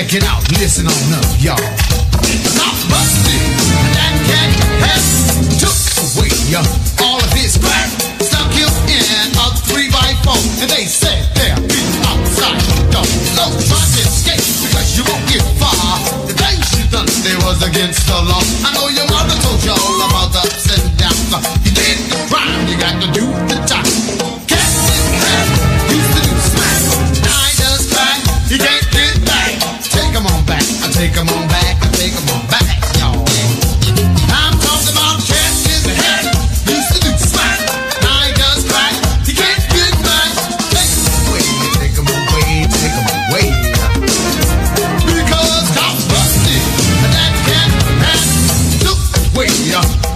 Check it out, listen on up, y'all. Not busted, that cat has took away all of his crack, stuck him in a 3x4, and they said they'll be outside the door. Don't try to escape because you won't get far. The things you done there was against the law. I know your mother told you all about the ups and downs. You did the crime, you got to do the time. Cat in half used to do smack, now he does crack, he can't get back. Take him on back, I take him on back, I take him on back, y'all. I'm talking about cat in the head, used to do smack, now he does crack, he can't get back. Take him away, take him away, take him away. Because I'm busted, that cat had took away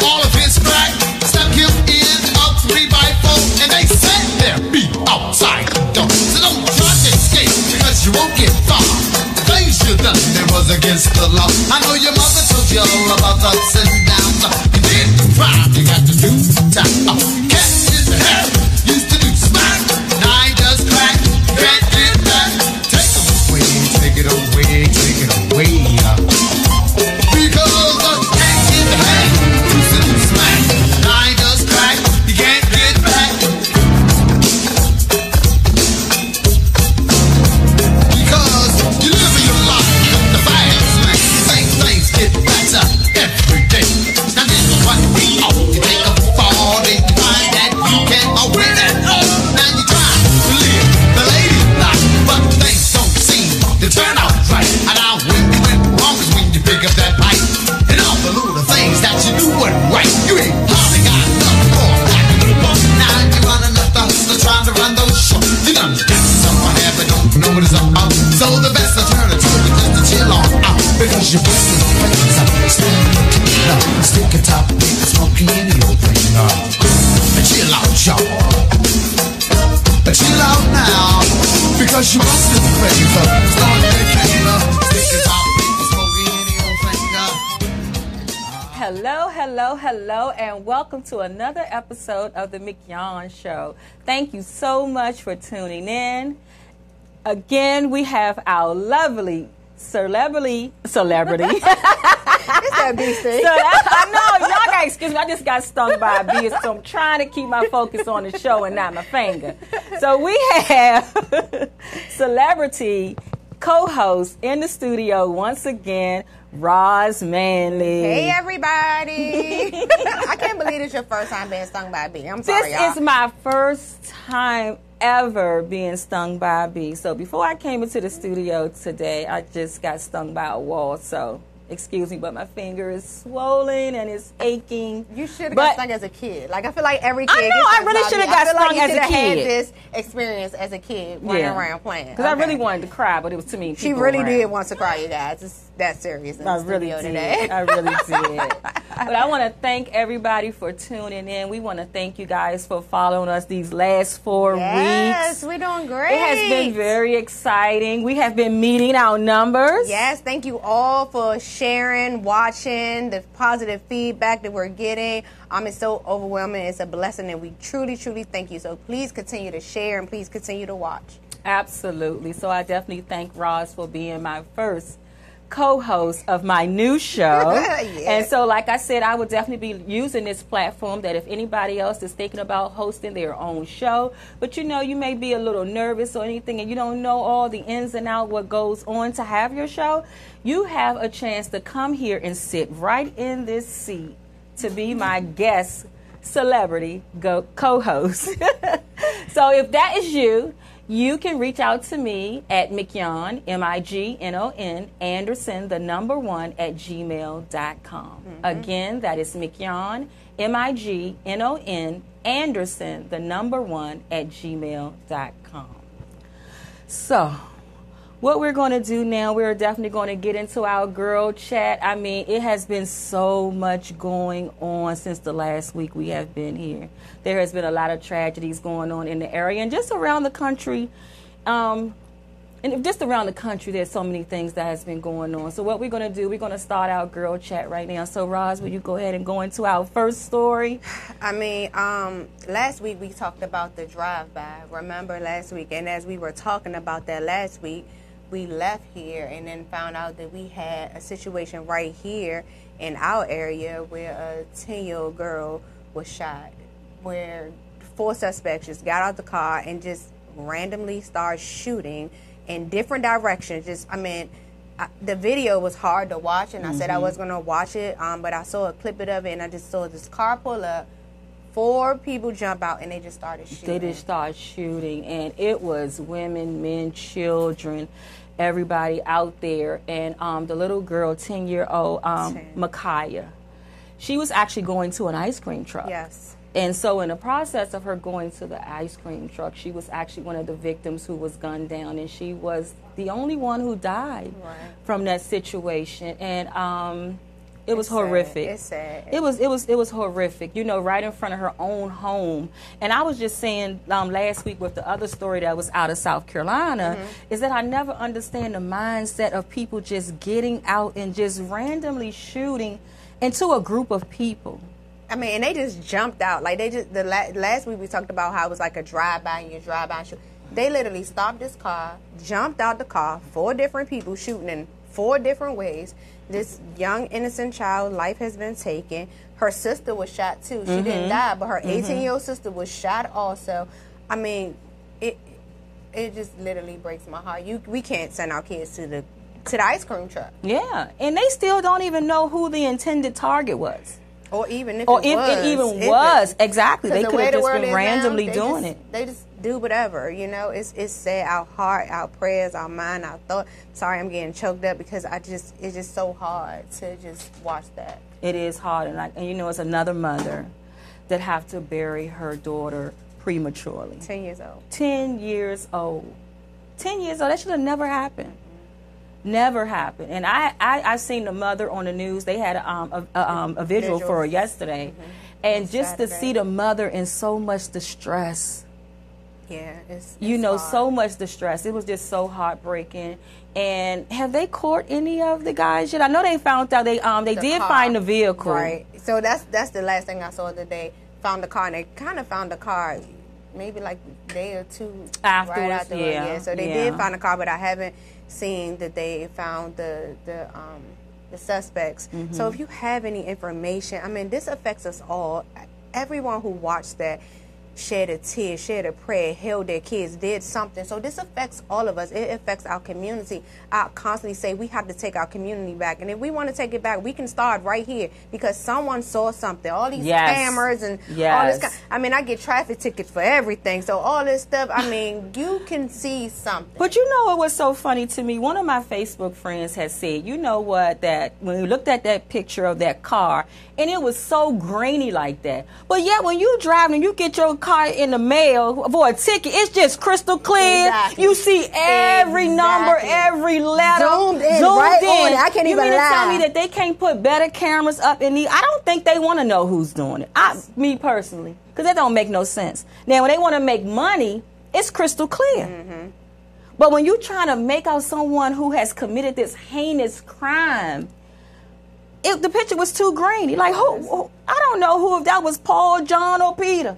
all of his crack, stuck him in a 3x4, and they said they'll be outside the door. So don't try to escape because you won't get far. Things you done that was against the law. I know your mother told you all about the ups and downs. You did the crime, you got to do the time. Cat in the head used to do smack, now he does crack, can't get back. Take it away, take it away, take it away. Because the cat in the head used to do smack, now he does crack, he can't get back. Because you live your life the fast lane. Same things get better every day. Now this is what we all you take a fall, then you find that you can't win it. Now you try to live the lady life, but things don't seem to turn out right. And now when you went wrong is when you pick up that pipe, and all the little things that you do weren't right. You ain't hardly got enough for back in the book. Now you're running up the hustler trying to run those shows. You done got somewhere here but don't know what it's about. So the best alternative is just to chill on out, because you're busting the face up, stick a top, smoking in your brain. Chill out, y'all. Chill out now, because you're busting the face up, starting the cane, stick a top, smoking in your brain. Hello, hello, hello, and welcome to another episode of the Mignon Show. Thank you so much for tuning in. Again, we have our lovely celebrity. It's that bee sting. So I know, y'all got excuse me, I just got stung by a bee, so I'm trying to keep my focus on the show and not my finger. So we have celebrity co-host in the studio once again, Roz Manley. Hey, everybody. I can't believe it's your first time being stung by a bee. I'm sorry, y'all. This is my first time ever being stung by a bee. So before I came into the studio today, I just got stung by a wasp. So excuse me, but my finger is swollen and it's aching. You should have got stung as a kid. Like, I feel like every kid I know, I really should have got stung as a kid. Had this experience as a kid running around playing. Because I really wanted to cry, but it was too many people She really around. did want to cry, you guys. It's that serious in the studio today. I really did. But I want to thank everybody for tuning in. We want to thank you guys for following us these last 4 weeks. Yes, we're doing great. It has been very exciting. We have been meeting our numbers. Yes, thank you all for sharing, watching, the positive feedback that we're getting. It's so overwhelming. It's a blessing, and we truly, truly thank you. So please continue to share and please continue to watch. Absolutely. So I definitely thank Roz for being my first co-host of my new show. Yes. And so, like I said, I would definitely be using this platform that if anybody else is thinking about hosting their own show, but you know, you may be a little nervous or anything and you don't know all the ins and outs what goes on to have your show, you have a chance to come here and sit right in this seat to be my guest celebrity co-host. So if that is you, you can reach out to me at mignon, M-I-G-N-O-N, Anderson, the number 1, at gmail.com. Mm-hmm. Again, that is mignon, M-I-G-N-O-N, Anderson, the number 1, at gmail.com. So, what we're going to do now, we're definitely going to get into our girl chat. I mean, it has been so much going on since the last week we have been here. There has been a lot of tragedies going on in the area and just around the country. And just around the country, there's so many things that has been going on. So what we're going to do, we're going to start our girl chat right now. So, Roz, will you go ahead and go into our first story? I mean, last week we talked about the drive-by. Remember last week? And as we were talking about that last week, we left here and then found out that we had a situation right here in our area where a 10-year-old girl was shot, where 4 suspects just got out the car and just randomly started shooting in different directions. The video was hard to watch, and I said I was going to watch it, but I saw a clip of it, and I just saw this car pull up, 4 people jump out, and they just started shooting. They just started shooting, and it was women, men, children, everybody out there. And the little girl, 10-year-old, Micaiah, she was actually going to an ice cream truck. Yes. And so in the process of her going to the ice cream truck, she was actually one of the victims who was gunned down, and she was the only one who died from that situation. And it was horrific. It's sad. It was horrific. You know, right in front of her own home. And I was just saying last week with the other story that was out of South Carolina, is that I never understand the mindset of people just getting out and just randomly shooting into a group of people. I mean, and they just jumped out. Like, they just, last week we talked about how it was like a drive-by and you drive-by and shoot. They literally stopped this car, jumped out the car, 4 different people shooting in 4 different ways. This young, innocent child, life has been taken. Her sister was shot, too. She didn't die, but her 18-year-old sister was shot also. I mean, it just literally breaks my heart. We can't send our kids to the ice cream truck. Yeah, and they still don't even know who the intended target was. Or even if it even was. Exactly. They could have just been randomly doing it. They just do whatever, you know. It's sad. Our heart, our prayers, our mind, our thought. Sorry, I'm getting choked up because it's just so hard to just watch that. It is hard. And you know, it's another mother that have to bury her daughter prematurely. 10 years old. 10 years old. 10 years old. That should have never happened. Never happened. And I seen the mother on the news. They had a visual for her yesterday. And just to see the mother in so much distress. Yeah, it's you know, hard. So much distress. It was just so heartbreaking. And have they caught any of the guys yet? I know they found out they did find the vehicle. Right. So that's the last thing I saw today. Found the car, and they kind of found the car maybe like a day or 2 afterwards. Right afterwards. Yeah. So they did find the car, but I haven't seen that they found the suspects. So if you have any information, I mean, this affects us all. Everyone who watched that shed a tear, shed a prayer, held their kids, did something. So this affects all of us. It affects our community. I constantly say we have to take our community back. And if we want to take it back, we can start right here because someone saw something. All these cameras and all this. I mean, I get traffic tickets for everything. So all this stuff, I mean, you can see something. But you know what was so funny to me? One of my Facebook friends had said, you know what, that when we looked at that picture of that car, and it was so grainy like that. But yet when you drive and you get your car in the mail for a ticket, it's just crystal clear. Exactly. You see every number, every letter. Zoomed in. I can't even lie. You mean to tell me that they can't put better cameras up in the... I don't think they want to know who's doing it. Me personally. Because that don't make no sense. Now, when they want to make money, it's crystal clear. But when you're trying to make out someone who has committed this heinous crime, the picture was too grainy. Like, who? I don't know who, if that was Paul, John, or Peter.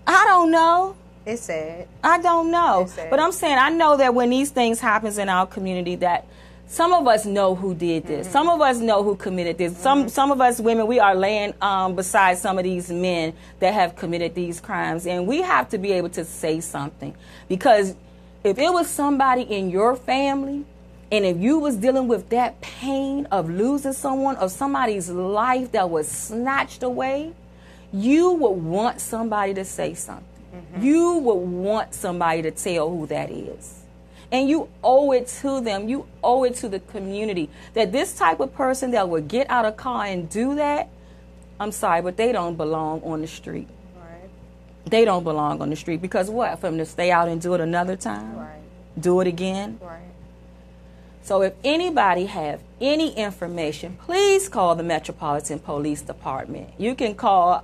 I don't know. It's sad. I don't know. It's sad. But I'm saying, I know that when these things happens in our community, that some of us know who did this. Some of us know who committed this. Some of us women, we are laying beside some of these men that have committed these crimes. And we have to be able to say something. Because if it was somebody in your family, and if you was dealing with that pain of losing someone, of somebody's life that was snatched away, you would want somebody to say something. You would want somebody to tell who that is. And you owe it to them. You owe it to the community that this type of person that would get out of car and do that, I'm sorry, but they don't belong on the street. Right. They don't belong on the street because what? For them to stay out and do it another time? Right. Do it again? Right. So if anybody have any information, please call the Metropolitan Police Department. You can call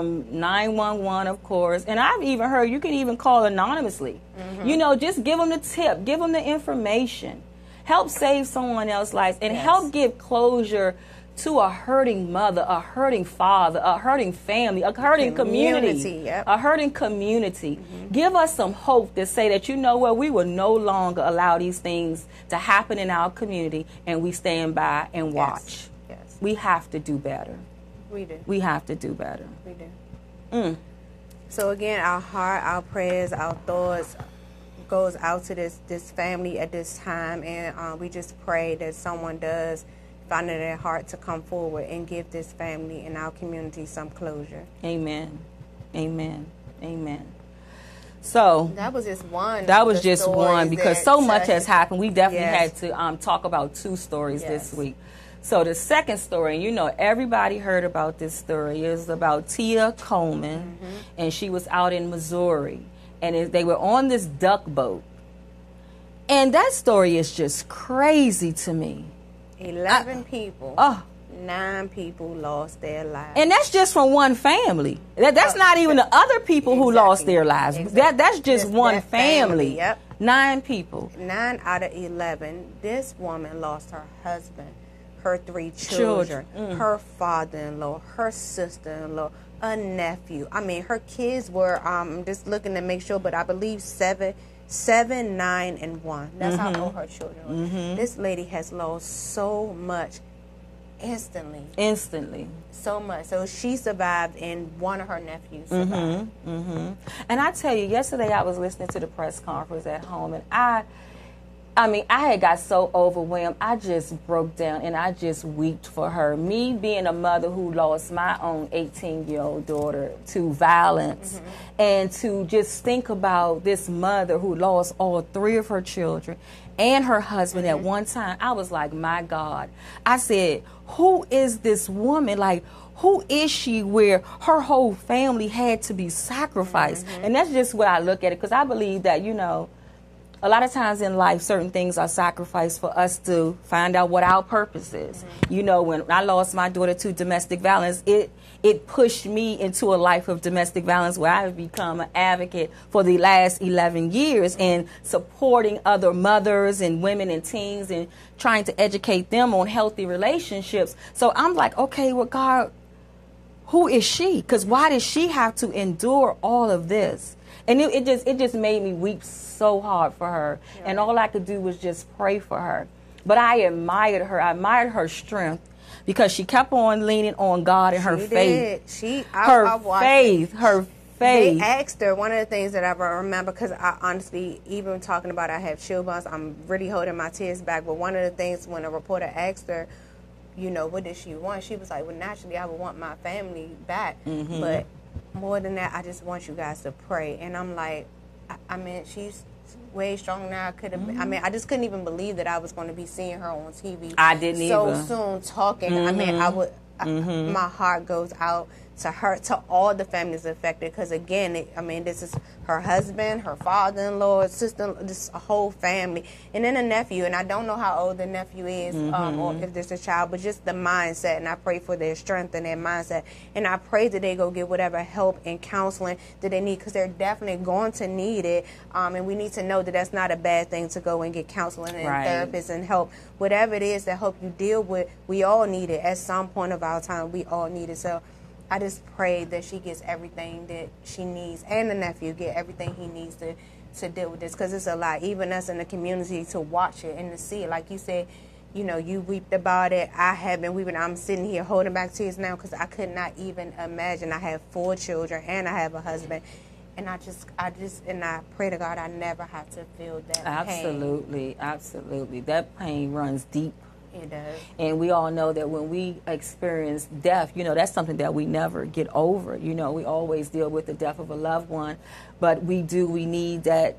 911, of course. And I've even heard you can even call anonymously. You know, just give them the tip. Give them the information. Help save someone else's life and help give closure to a hurting mother, a hurting father, a hurting family, a hurting community, yep. a hurting community. Give us some hope to say that, you know what, we will no longer allow these things to happen in our community, and we stand by and watch. Yes. We have to do better. We do. We have to do better. We do. So again, our heart, our prayers, our thoughts goes out to this family at this time, and we just pray that someone does find it in their heart to come forward and give this family and our community some closure. Amen. Amen. Amen. So that was just one. That was just one, because so much has happened. We definitely Yes. had to talk about two stories Yes. this week. So the second story, and you know everybody heard about this story, is about Tia Coleman, and she was out in Missouri, and they were on this duck boat. And that story is just crazy to me. 11 people. Oh. 9 people lost their lives. And that's just from one family. That's not even the other people who lost their lives. Exactly. That's just one that family. Yep. 9 people. 9 out of 11. This woman lost her husband, her 3 children, her father-in-law, her sister-in-law, a nephew. I mean, her kids were, I'm just looking to make sure, but I believe 7, 9, and 1. That's how old her children were. This lady has lost so much instantly. So much. So she survived, and one of her nephews survived. And I tell you, yesterday I was listening to the press conference at home, and I mean, I had got so overwhelmed. I just broke down, and I just wept for her. Me being a mother who lost my own 18-year-old daughter to violence, and to just think about this mother who lost all 3 of her children and her husband at one time. I was like, my God. I said, who is this woman? Like, who is she where her whole family had to be sacrificed? And that's just what I look at it, because I believe that, you know, a lot of times in life, certain things are sacrificed for us to find out what our purpose is. You know, when I lost my daughter to domestic violence, it pushed me into a life of domestic violence, where I have become an advocate for the last 11 years in supporting other mothers and women and teens and trying to educate them on healthy relationships. So I'm like, okay, well, God, who is she? Because why did she have to endure all of this? And it just made me weep so hard for her. Yeah. And all I could do was just pray for her. But I admired her. I admired her strength, because she kept on leaning on God and her faith. Her faith. They asked her, one of the things that I remember, because I honestly, even talking about I have chill bumps, I'm really holding my tears back. But one of the things when a reporter asked her, you know, what did she want? She was like, well, naturally, I would want my family back. But more than that, I just want you guys to pray. And I'm like, I mean, she's way stronger now. I could have. I mean, I just couldn't even believe that I was going to be seeing her on TV. I didn't so soon talking. I mean, I would. My heart goes out to her, to all the families affected, because again, this is her husband, her father-in-law, sister, just a whole family, and then a nephew. And I don't know how old the nephew is, or if there's a child, but just the mindset. And I pray for their strength and their mindset, and I pray that they go get whatever help and counseling that they need, because they're definitely going to need it. And we need to know that that's not a bad thing to go and get counseling and therapists and help, whatever it is to help you deal with. We all need it at some point of our time. We all need it. So I just pray that she gets everything that she needs, and the nephew get everything he needs to deal with this, because it's a lot. Even us in the community, to watch it and to see it. Like you said, you know, you wept about it. I have been weeping. I'm sitting here holding back tears now, because I could not even imagine. I have 4 children and I have a husband. And I pray to God I never have to feel that pain. Absolutely. That pain runs deep. It does. And we all know that when we experience death, you know, that's something that we never get over. You know, we always deal with the death of a loved one, but we need that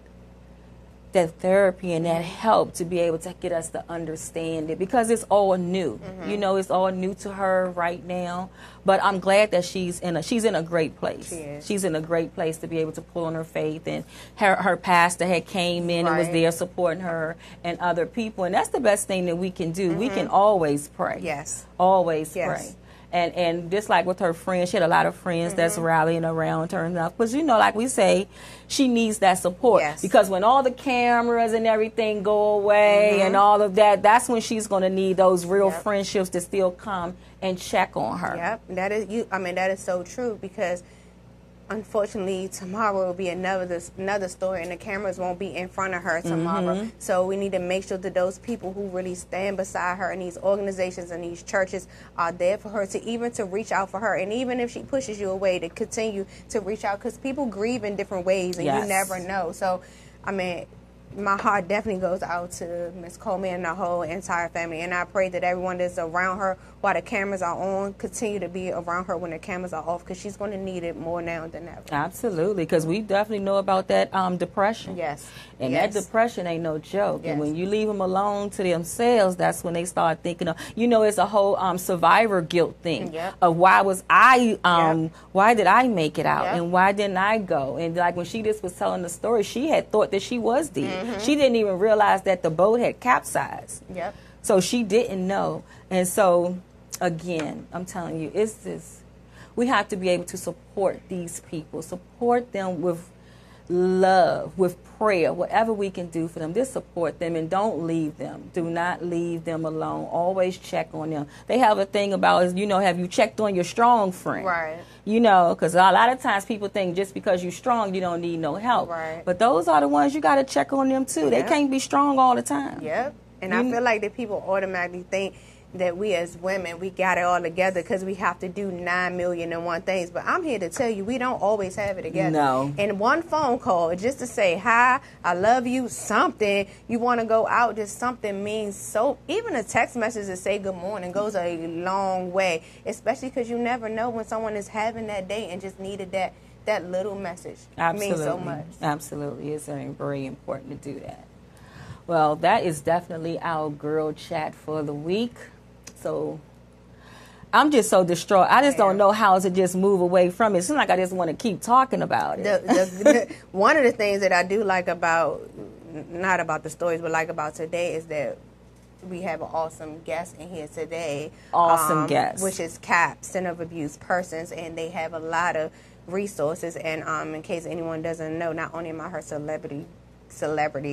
therapy and that help to be able to get us to understand it, because it's all new. You know, it's all new to her right now. But I'm glad that she's in a great place. She is. She's in a great place to be able to pull on her faith, and her pastor had came in and was there supporting her and other people, and that's the best thing that we can do. We can always pray. Yes. Always pray. And just like with her friends, she had a lot of friends that's rallying around her and stuff. Because, like we say, she needs that support. Yes. Because when all the cameras and everything go away and all of that, that's when she's going to need those real friendships to still come and check on her. Yep, that is so true, because unfortunately tomorrow will be another story, and the cameras won't be in front of her tomorrow. So we need to make sure that those people who really stand beside her, and these organizations and these churches are there for her, to reach out for her, and even if she pushes you away, to continue to reach out, because people grieve in different ways, and you never know. So my heart definitely goes out to Miss Coleman and the whole entire family, and I pray that everyone that's around her while the cameras are on continue to be around her when the cameras are off, because she's going to need it more now than ever. Absolutely, because we definitely know about that depression. Yes. And that depression ain't no joke. Yes. And when you leave them alone to themselves, that's when they start thinking of, it's a whole survivor guilt thing of why did I make it out and why didn't I go? And like when she just was telling the story, she had thought that she was dead. She didn't even realize that the boat had capsized. Yep. So she didn't know. And so, again, I'm telling you, we have to be able to support these people, support them with love, with prayer, whatever we can do for them. Just support them and don't leave them. Do not leave them alone. Always check on them. They have a thing about, have you checked on your strong friend? Right. Because a lot of times people think just because you're strong, you don't need no help. Right. But those are the ones you got to check on them too. They can't be strong all the time. Yep. And I feel like that people automatically think that we as women, we got it all together because we have to do 9,000,001 things. But I'm here to tell you, we don't always have it together. No. And one phone call, just to say hi, I love you, something, you want to go out, just something means so. Even a text message to say good morning goes a long way, especially because you never know when someone is having that day and just needed that little message. Absolutely. It means so much. Absolutely. It's very important to do that. Well, that is definitely our girl chat for the week. So I'm just so distraught. I just don't know how to just move away from it. It seems like I just want to keep talking about it. One of the things that I do like about, not about the stories, but like about today is that we have an awesome guest in here today. Awesome guest. Which is CAP, Center of Abused Persons, and they have a lot of resources. And in case anyone doesn't know, not only am I her celebrity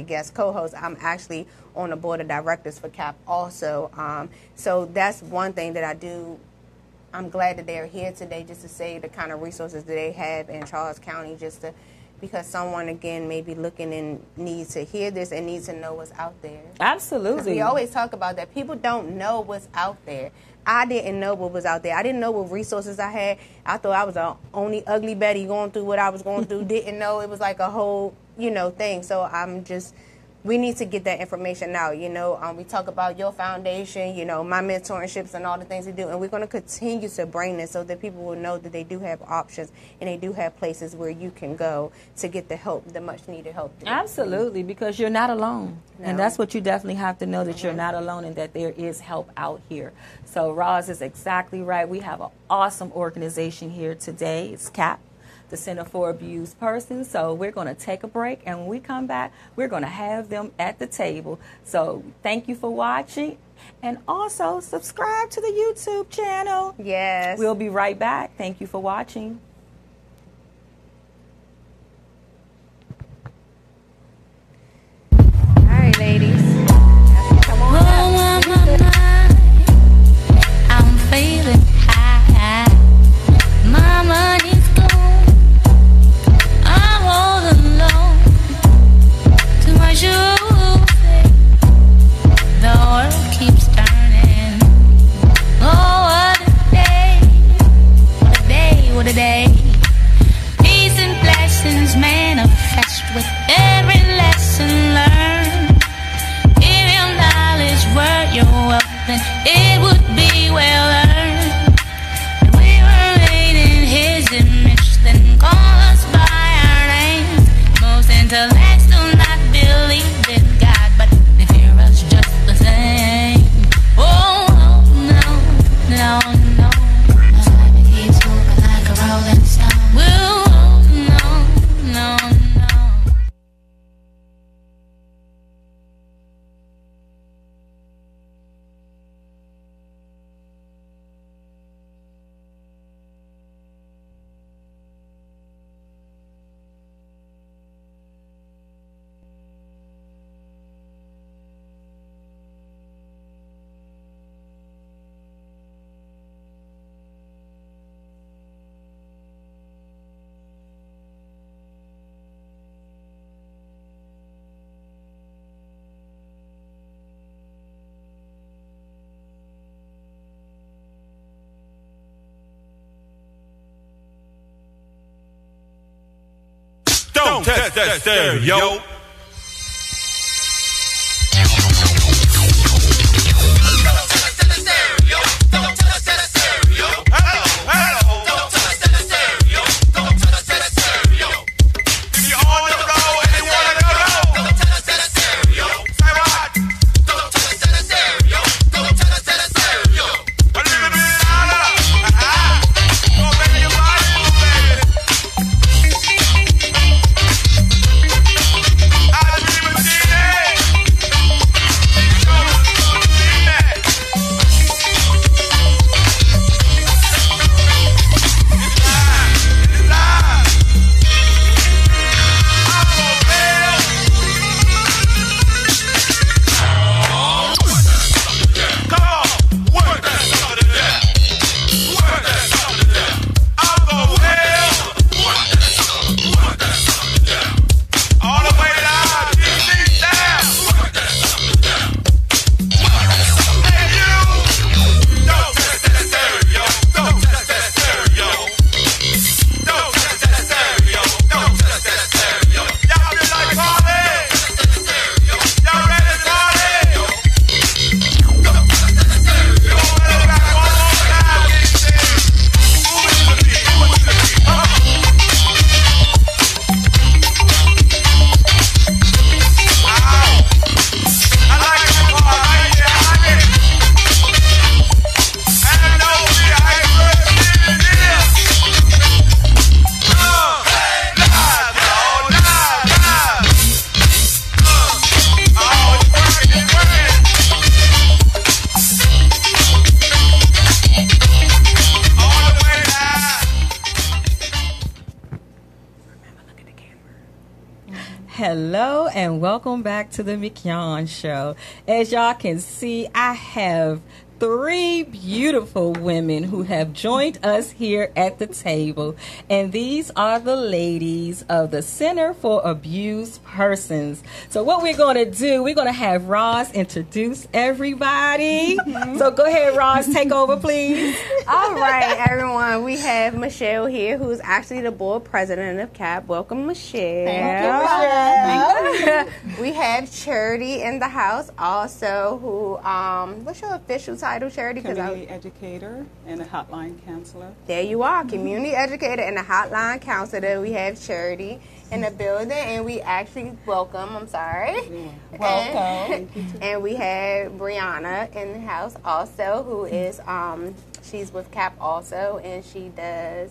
guest co-host, I'm actually on the board of directors for CAP also. So that's one thing that I do. I'm glad that they're here today just to say the kind of resources that they have in Charles County, because someone, again, may be looking and needs to hear this and needs to know what's out there. Absolutely. We always talk about that. People don't know what's out there. I didn't know what was out there. I didn't know what resources I had. I thought I was the only ugly Betty going through what I was going through. Didn't know it was like a whole, thing. So we need to get that information out. We talk about your foundation, my mentorships and all the things we do. And we're going to continue to bring this so that people will know that they do have options and they do have places where you can go to get the help, the much needed help. Absolutely, because you're not alone. No. And that's what you definitely have to know, that you're not alone and that there is help out here. So Roz is exactly right. We have an awesome organization here today. It's CAP, the Center for Abused Persons. So we're going to take a break, and when we come back, we're going to have them at the table. So thank you for watching, and also subscribe to the YouTube channel. Yes. We'll be right back. Thank you for watching. All right, ladies. Come on up. I'm feeling high. My money's gone. I'm all alone. Too much music. The world keeps turning. Oh, what a day. What a day, what a day. Peace and blessings manifest with every lesson learned. If your knowledge were your wealth, then it would be well earned. If we were made in His image, then call us by our names. Most intellects do not believe in God, but they fear us just the same. Oh, no, no, no. My life keeps moving like a rolling stone. Oh, no, no, no. Don't test that stereo. Hello and welcome back to the Mignon Show. As y'all can see, I have 3 beautiful women who have joined us here at the table. And these are the ladies of the Center for Abused Persons. So what we're going to do, we're going to have Roz introduce everybody. So go ahead, Roz, take over, please. All right, everyone. We have Michelle here, who's actually the board president of CAP. Welcome, Michelle. Thank you, Michelle. We have Charity in the house also, who, what's your official title, Charity? Community educator and a hotline counselor. There you are, community educator and a hotline counselor. We have Charity in the building, and we actually welcome. Welcome. And we have Brianna in the house also, who is she's with CAP also, and she does.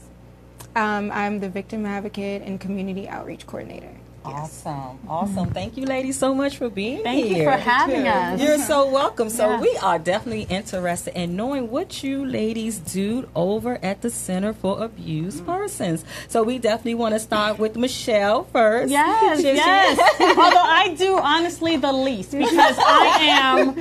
I'm the victim advocate and community outreach coordinator. Awesome. Thank you, ladies, so much for being here. Thank you for having us. You're so welcome. So we are definitely interested in knowing what you ladies do over at the Center for Abused Persons. So we definitely want to start with Michelle first. Yes. Although I do honestly the least, because I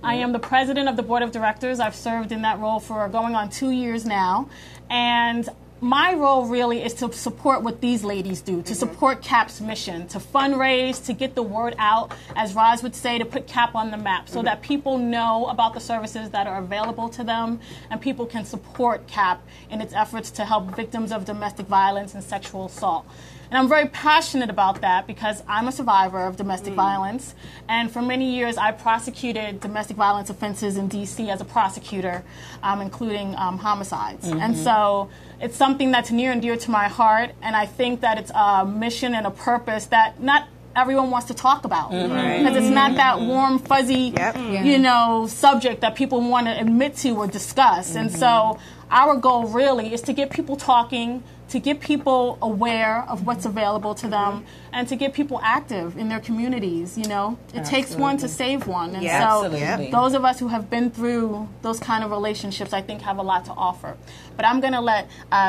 am the president of the board of directors. I've served in that role for going on 2 years now, and my role really is to support what these ladies do, to support CAP's mission, to fundraise, to get the word out, as Roz would say, to put CAP on the map so that people know about the services that are available to them and people can support CAP in its efforts to help victims of domestic violence and sexual assault. And I'm very passionate about that because I'm a survivor of domestic violence. And for many years, I prosecuted domestic violence offenses in D.C. as a prosecutor, including homicides. And so it's something that's near and dear to my heart. And I think that it's a mission and a purpose that not everyone wants to talk about. Because it's not that warm, fuzzy, subject that people want to admit to or discuss. And so our goal really is to get people talking, to get people aware of what's available to them, and to get people active in their communities. It takes one to save one. And so those of us who have been through those kind of relationships, I think, have a lot to offer. But I'm going to let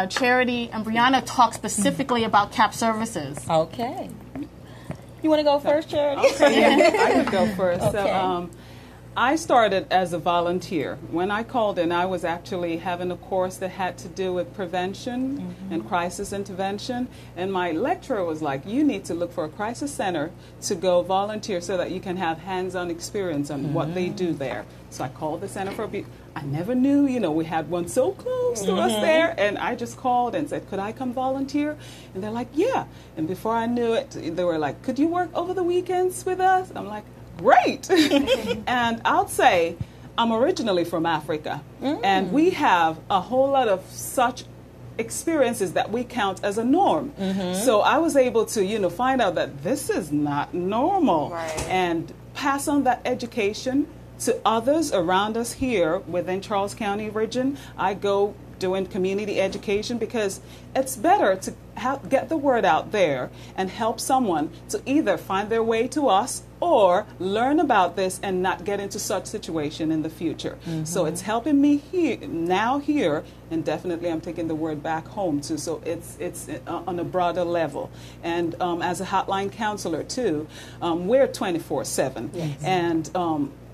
Charity and Brianna talk specifically about CAP services. Okay. You want to go first, Charity? Okay, I can go first. Okay. So I started as a volunteer. When I called in, I was actually having a course that had to do with prevention and crisis intervention. And my lecturer was like, you need to look for a crisis center to go volunteer so that you can have hands-on experience on what they do there. So I called the Center for Abuse. I never knew, we had one so close to us there. And I just called and said, could I come volunteer? And they're like, yeah. And before I knew it, they were like, could you work over the weekends with us? I'm like, great. And I'll say I'm originally from Africa, and we have a whole lot of such experiences that we count as a norm. So I was able to, find out that this is not normal, and pass on that education to others around us here within Charles County region. I go doing community education because it's better to get the word out there and help someone to either find their way to us or learn about this and not get into such situation in the future. So it's helping me here, and definitely I'm taking the word back home too. So it's on a broader level. And as a hotline counselor too, we're 24/7, and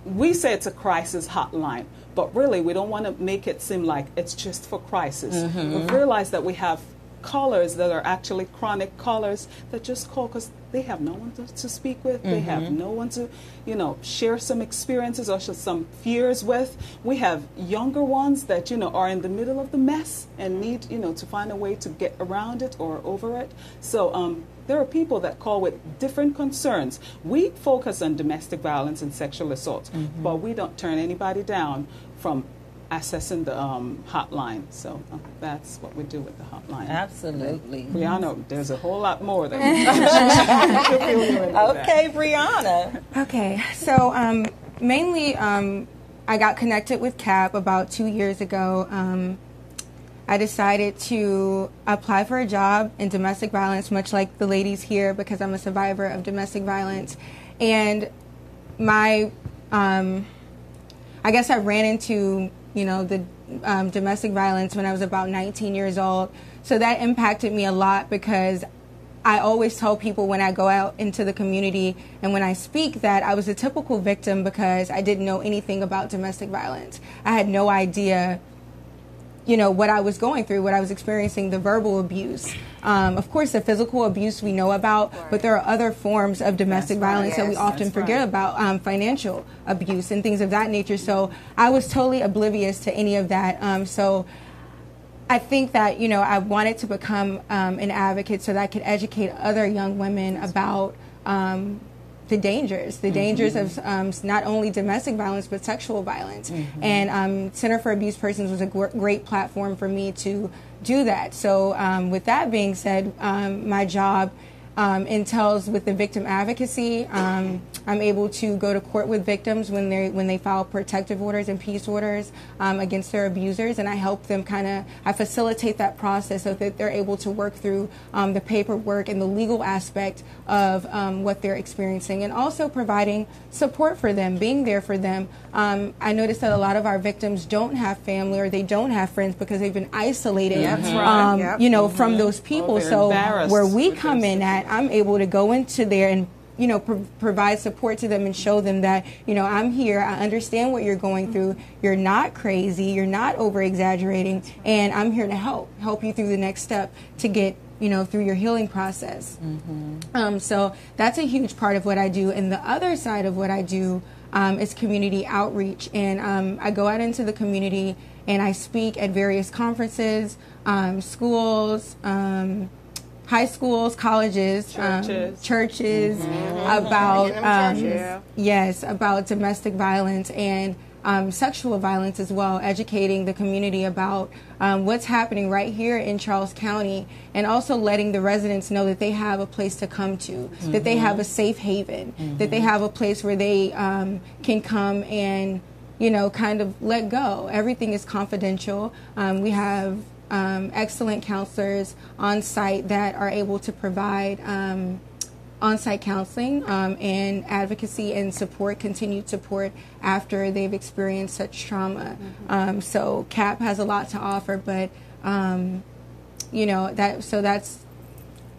we say it's a crisis hotline. But really, we don't want to make it seem like it's just for crisis. We've realized that we have callers that are actually chronic callers that just call because they have no one to speak with. They have no one to, share some experiences or some fears with. We have younger ones that, are in the middle of the mess and need, to find a way to get around it or over it. So there are people that call with different concerns. We focus on domestic violence and sexual assault, but we don't turn anybody down from accessing the hotline. So that's what we do with the hotline. Absolutely. Brianna, there's a whole lot more that we Okay, Brianna. Okay, so mainly I got connected with CAP about 2 years ago. I decided to apply for a job in domestic violence, much like the ladies here, because I'm a survivor of domestic violence. And my, I guess I ran into, the domestic violence when I was about 19 years old. So that impacted me a lot because I always tell people when I go out into the community and when I speak that I was a typical victim because I didn't know anything about domestic violence. I had no idea what I was going through, what I was experiencing, the verbal abuse. Of course, the physical abuse we know about, but there are other forms of domestic violence that we often forget about, financial abuse and things of that nature. So I was totally oblivious to any of that. So I think that, I wanted to become an advocate so that I could educate other young women about the dangers of not only domestic violence but sexual violence. And Center for Abused Persons was a great platform for me to do that. So with that being said, my job entails with the victim advocacy. I'm able to go to court with victims when they file protective orders and peace orders against their abusers, and I help them I facilitate that process so that they're able to work through the paperwork and the legal aspect of what they're experiencing, and also providing support for them, being there for them. I noticed that a lot of our victims don't have family or they don't have friends because they've been isolated, from those people. So where we come in at, I'm able to go into there and provide support to them and show them that, I'm here, I understand what you're going through, you're not crazy, you're not over-exaggerating, and I'm here to help you through the next step to get, through your healing process. So that's a huge part of what I do. And the other side of what I do is community outreach. And I go out into the community and I speak at various conferences, schools, high schools, colleges, churches, about about domestic violence and sexual violence as well, educating the community about what's happening right here in Charles County, and also letting the residents know that they have a place to come to, that they have a safe haven, that they have a place where they can come and kind of let go. Everything is confidential. We have excellent counselors on site that are able to provide on-site counseling and advocacy and support, continued support after they've experienced such trauma. So CAP has a lot to offer, but that's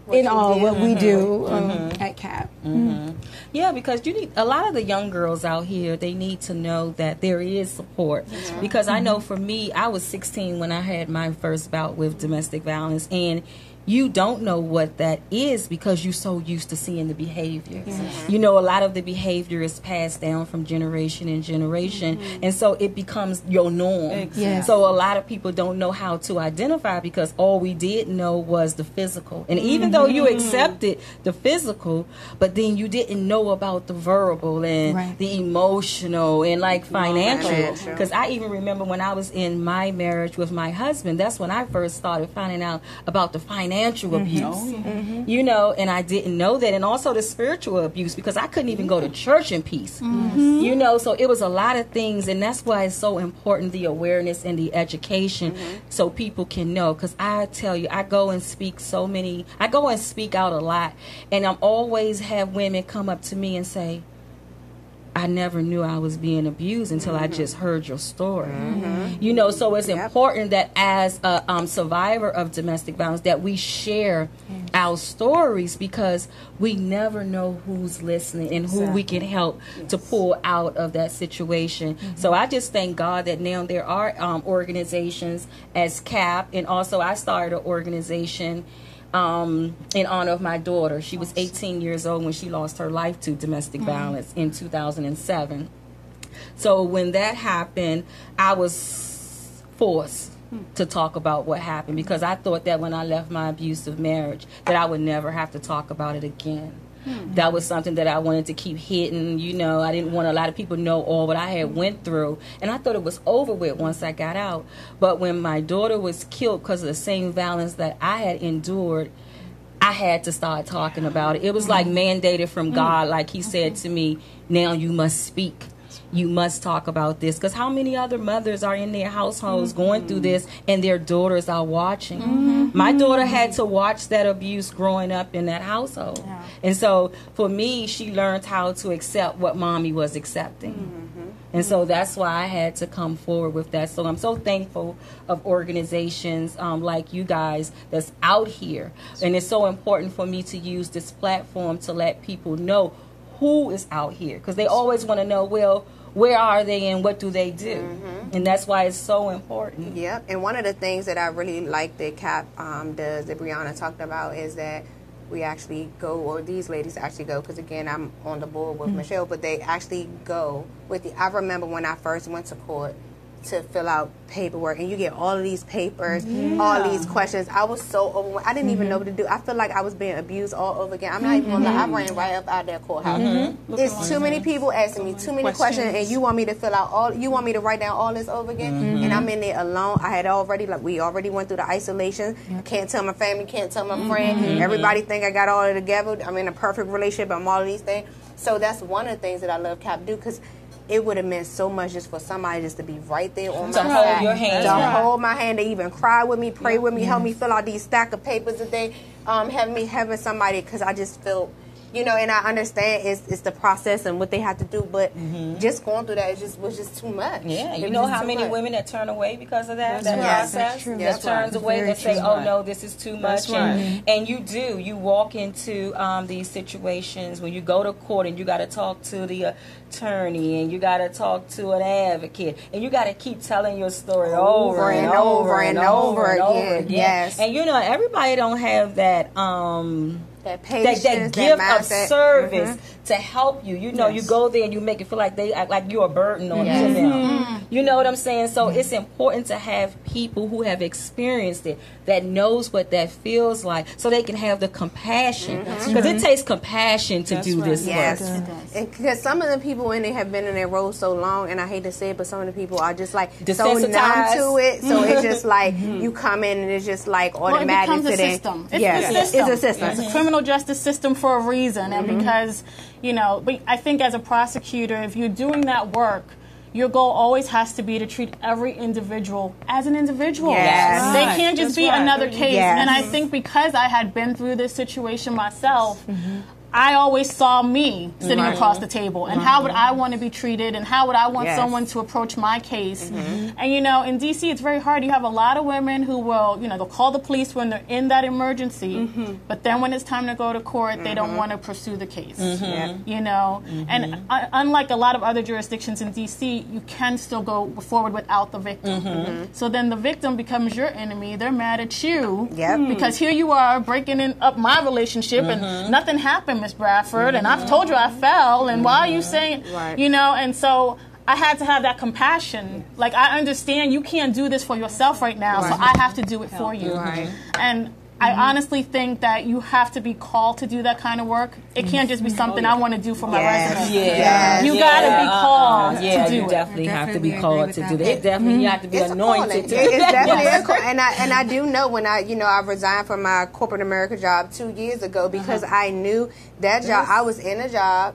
what we do at CAP. Yeah, because you need a lot of the young girls out here. They need to know that there is support. Because I know for me, I was 16 when I had my first bout with domestic violence, and you don't know what that is because you're so used to seeing the behavior. You know, a lot of the behavior is passed down from generation in generation, and so it becomes your norm. So a lot of people don't know how to identify because all we did know was the physical. And even though you accepted the physical, but then you didn't know about the verbal and the emotional and like financial. Because I even remember when I was in my marriage with my husband, that's when I first started finding out about the financial abuse, you know, and I didn't know that, and also the spiritual abuse because I couldn't even go to church in peace, you know, so it was a lot of things, and that's why it's so important, the awareness and the education, so people can know. Because I tell you, I go and speak out a lot, and I'm always have women come up to me and say, I never knew I was being abused until I just heard your story. You know, so it's important that as a survivor of domestic violence that we share our stories because we never know who's listening and who we can help to pull out of that situation. So I just thank God that now there are organizations as CAP, and also I started an organization in honor of my daughter. She was 18 years old when she lost her life to domestic violence in 2007. So when that happened, I was forced to talk about what happened because I thought that when I left my abusive marriage that I would never have to talk about it again. That was something that I wanted to keep hidden. You know, I didn't want a lot of people to know all what I had went through. And I thought it was over with once I got out. But when my daughter was killed because of the same violence that I had endured, I had to start talking about it. It was like mandated from God. Like he said to me, now you must speak. You must talk about this. Because how many other mothers are in their households going through this and their daughters are watching? My daughter had to watch that abuse growing up in that household. And so for me, she learned how to accept what mommy was accepting. And so that's why I had to come forward with that. So I'm so thankful of organizations like you guys that's out here. And it's so important for me to use this platform to let people know who is out here. Because they always want to know, well, where are they and what do they do? And that's why it's so important. Yep. And one of the things that I really like that CAP does, that Brianna talked about, is that we actually go, or these ladies actually go, because again, I'm on the board with Michelle, but they actually go with the, I remember when I first went to court to fill out paperwork, and you get all of these papers, all these questions. I was so overwhelmed. I didn't even know what to do. I feel like I was being abused all over again. I'm not even gonna lie. I ran right up out of that courthouse. It's too many people asking me too many questions, and you want me to fill out all, you want me to write down all this over again, and I'm in there alone. I had already, like, we already went through the isolation. I can't tell my family, can't tell my friend. Everybody think I got all it together. I'm in a perfect relationship. I'm all of these things. So that's one of the things that I love CAP do, because it would have meant so much just for somebody just to be right there on my side. To hold your hand. To hold my hand, to even cry with me, pray with me, help me fill out these stack of papers that they have me having somebody, because I just feel, you know, and I understand it's the process and what they have to do, but just going through that was just too much. Yeah, you know how many women that turn away because of that process? That turns away, that say, oh no, this is too much. And you do. You walk into these situations when you go to court and you got to talk to the attorney and you got to talk to an advocate and you got to keep telling your story over and over again. Yes. And you know, everybody don't have that that patience, that gift of service to help you. You know, you go there and you make it feel like they act like you're a burden on them. You know what I'm saying? So it's important to have people who have experienced it, that knows what that feels like, so they can have the compassion. Because it takes compassion to do this work. And because some of the people, when they have been in their role so long, and I hate to say it, but some of the people are just like so numb to it. So it's just like you come in and it's just like automatic. Well, it becomes a system. It's a system. It's a criminal justice system for a reason, and because, you know, but I think as a prosecutor, if you're doing that work, your goal always has to be to treat every individual as an individual. They can't just be another case. And I think because I had been through this situation myself, I always saw me sitting Right. across the table, and how would I want to be treated, and how would I want Yes. someone to approach my case. And you know, in DC, it's very hard. You have a lot of women who will, you know, they'll call the police when they're in that emergency, but then when it's time to go to court, they don't want to pursue the case. You know, and unlike a lot of other jurisdictions in DC, you can still go forward without the victim. So then the victim becomes your enemy. They're mad at you because here you are breaking up my relationship, and nothing happened, Miss Bradford, and I've told you I fell, and why are you saying, you know, and so I had to have that compassion. Like, I understand you can't do this for yourself right now, so I have to do it for you. And I honestly think that you have to be called to do that kind of work. It can't just be something I want to do for my resume. You got to be called to do you it. definitely have to be Definitely called agree to with do that. that. It definitely you have to be It's a anointed calling. to do It's that. definitely a calling. And I do know when I resigned from my corporate America job 2 years ago because I knew that job. I was in a job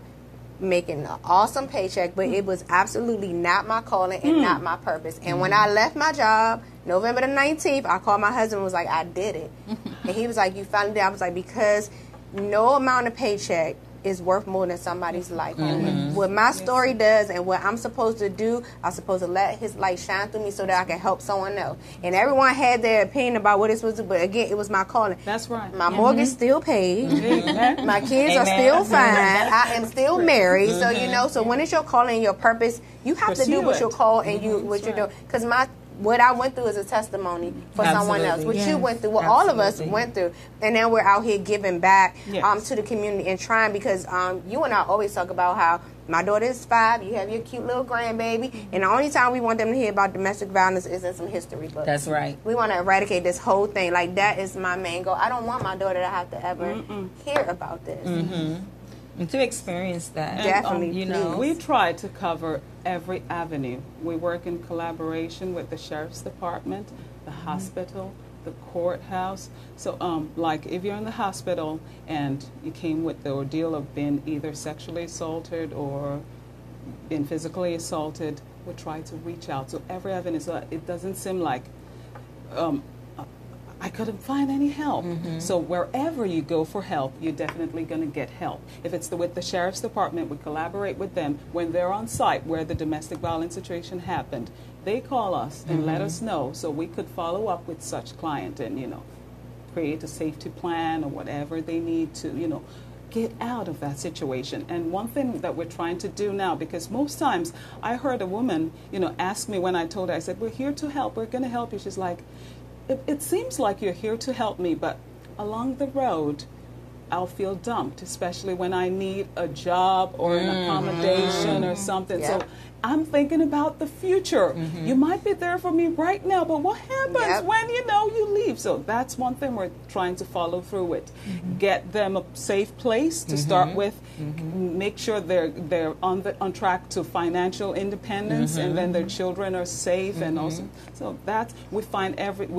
making an awesome paycheck, but it was absolutely not my calling and not my purpose. And when I left my job, November the 19th, I called my husband and was like, I did it. And he was like, you finally did? I was like, because no amount of paycheck is worth more than somebody's life. And what my story does and what I'm supposed to do, I'm supposed to let his light shine through me so that I can help someone else. And everyone had their opinion about what it's supposed to do, but again, it was my calling. That's right. My mortgage still paid. My kids are still fine. I am still married. So, you know, so when it's your calling and your purpose, you have to do Pursue what it. you're called and what you're doing. Because what I went through is a testimony for someone else. What you went through, what all of us went through. And now we're out here giving back to the community and trying because you and I always talk about how my daughter is 5, you have your cute little grandbaby, and the only time we want them to hear about domestic violence is in some history books. That's right. We want to eradicate this whole thing. Like, that is my main goal. I don't want my daughter to have to ever hear about this. And to experience that. Definitely, you know. We try to cover every avenue. We work in collaboration with the Sheriff's Department, the hospital, the courthouse. So, like, if you're in the hospital and you came with the ordeal of being either sexually assaulted or being physically assaulted, we try to reach out to every avenue so it doesn't seem like I couldn't find any help. So wherever you go for help, you're definitely going to get help. If it's with the Sheriff's Department, we collaborate with them. When they're on site where the domestic violence situation happened, they call us and let us know so we could follow up with such client and, you know, create a safety plan or whatever they need to, you know, get out of that situation. And one thing that we're trying to do now, because most times I heard a woman, you know, ask me when I told her, I said, we're here to help, we're going to help you. She's like, it seems like you're here to help me, but along the road, I'll feel dumped, especially when I need a job or an accommodation or something. So I'm thinking about the future. You might be there for me right now, but what happens when, you know, you leave? So that's one thing we're trying to follow through with. Get them a safe place to start with. Make sure they're on track to financial independence, and then their children are safe, and also so that's we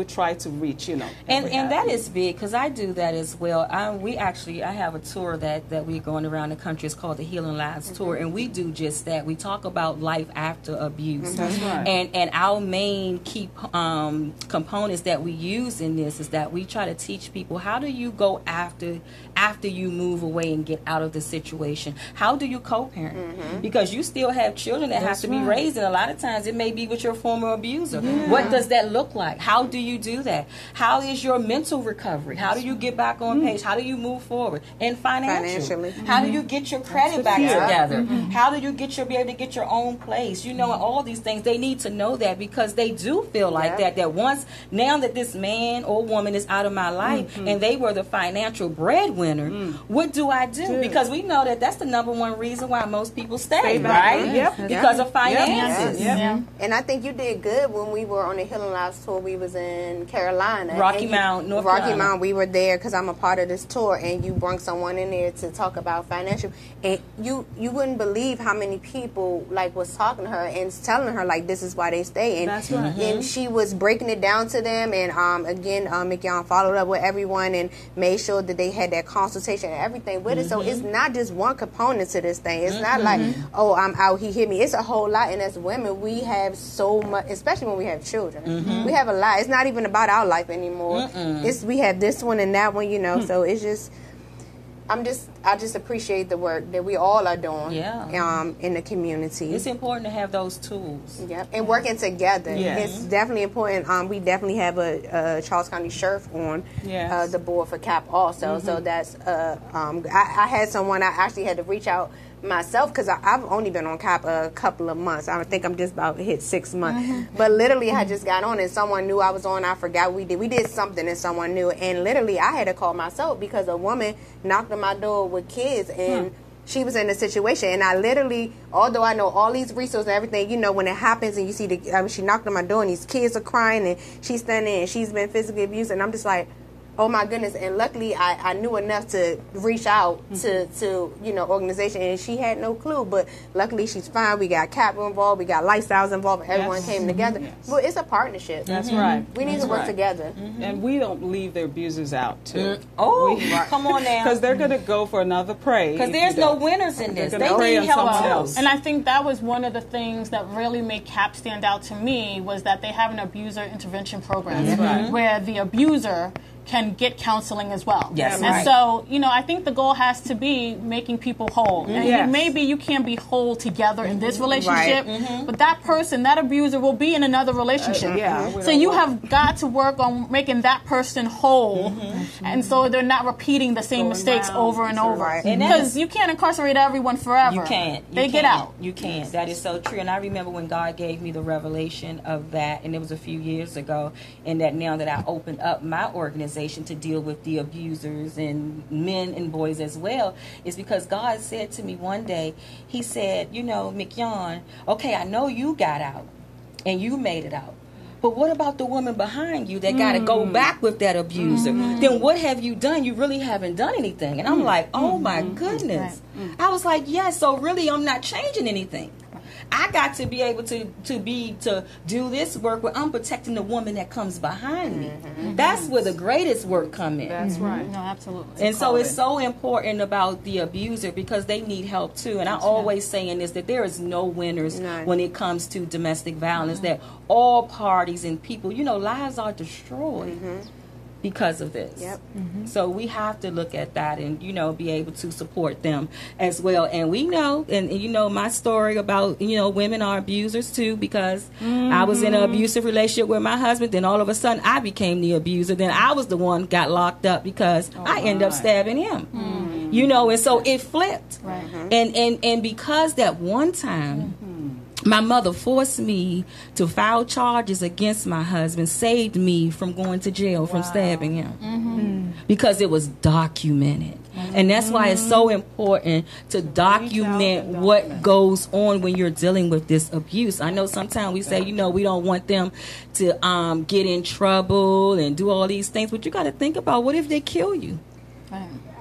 try to reach, you know. And that is big because I do that as well. I have a tour that we're going around the country. It's called the Healing Lives Tour, and we do just that. We talk about life after abuse. That's right. And our main key components that we use in this is that we try to teach people how do you go after you move away and get out of the situation. How do you co-parent? Because you still have children that have to be raised, and a lot of times it may be with your former abuser. What does that look like? How do you do that? How is your mental recovery? How do you get back on pace? How do you move forward? And financially. How do you get your credit back together? How do you be able to get your own place? You know, and all these things, they need to know that because they do feel like that once, now that this man or woman is out of my life and they were the financial breadwinner, what do I do? Because we know that that's the number one reason why most people stay, right? Because of finances. And I think you did good when we were on the Healing Lives tour. We was in Carolina. Rocky Mount, North Carolina. Mount, we were there because I'm a part of this tour, and you brought someone in there to talk about financial. And you wouldn't believe how many people like was talking to her and telling her like this is why they stay. And, that's right. And she was breaking it down to them. And again, mignon followed up with everyone and made sure that they had that consultation and everything with it. So it's not just one component to this thing. It's not like, oh, I'm out, he hit me. It's a whole lot. And as women, we have so much, especially when we have children. We have a lot. It's not even about our life anymore. We have this one and that one, you know. So it's just, I just appreciate the work that we all are doing. In the community. It's important to have those tools. Yep, and working together. It's definitely important. We definitely have a Charles County Sheriff on the board for CAP also. So that's I had someone I actually had to reach out myself because I've only been on CAP a couple of months. I think I'm just about to hit 6 months. But literally, I just got on and someone knew I was on. I forgot we did something and someone knew. And literally, I had to call myself because a woman knocked on my door with kids and she was in a situation. And I literally, although I know all these resources and everything, you know, when it happens and you see she knocked on my door and these kids are crying and she's standing and she's been physically abused, and I'm just like, oh my goodness. And luckily I knew enough to reach out to you know, organization, and she had no clue, but luckily she's fine. We got CAP involved, we got Lifestyles involved, everyone came together. But it's a partnership. That's right. We need to work together. And we don't leave their abusers out too. Come on now. Because they're going to go for another prey. Because there's no winners in this. They need help too. And I think that was one of the things that really made CAP stand out to me, was that they have an abuser intervention program where the abuser can get counseling as well. And so, you know, I think the goal has to be making people whole. And maybe you can't be whole together in this relationship, but that person, that abuser, will be in another relationship. So you have got to work on making that person whole, and so they're not repeating the same mistakes over and over. Because you can't incarcerate everyone forever. You can't. They get out. You can't. That is so true. And I remember when God gave me the revelation of that, and it was a few years ago, and that now that I opened up my organization to deal with the abusers and men and boys as well, is because God said to me one day, he said, you know, mignon, okay, I know you got out and you made it out, but what about the woman behind you that got to go back with that abuser? Then what have you done? You really haven't done anything. And I'm like, oh my goodness. I was like, yes, so really I'm not changing anything. I got to be able to do this work where I'm protecting the woman that comes behind me. That's where the greatest work come in. That's right. No, absolutely. And so it's so important about the abuser, because they need help too. And I always saying this, that there is no winners when it comes to domestic violence, that all parties and people, you know, lives are destroyed because of this. So we have to look at that and, you know, be able to support them as well. And we know, and you know my story about, you know, women are abusers too, because I was in an abusive relationship with my husband, then all of a sudden I became the abuser, then I was the one got locked up because I ended up stabbing him. You know, and so it flipped. And because that one time my mother forced me to file charges against my husband, saved me from going to jail from stabbing him, because it was documented. And that's why it's so important to document what goes on when you're dealing with this abuse. I know sometimes we say, you know, we don't want them to get in trouble and do all these things, but you got to think about, what if they kill you?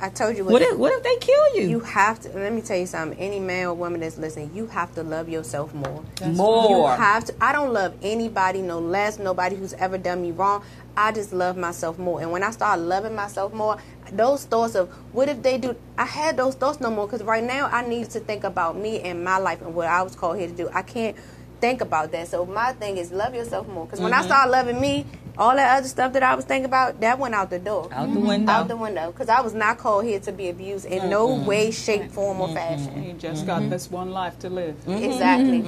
I told you. What if they kill you? You have to. Let me tell you something. Any man or woman that's listening, you have to love yourself more. More. You have to. I don't love anybody no less. Nobody who's ever done me wrong. I just love myself more. And when I start loving myself more, those thoughts of what if they do, I had those thoughts no more, because right now I need to think about me and my life and what I was called here to do. I can't think about that. So my thing is, love yourself more. Because when I start loving me, all that other stuff that I was thinking about, that went out the door. Out the window. Out the window. Because I was not called here to be abused in no way, shape, form, or fashion. You just got this one life to live. Exactly.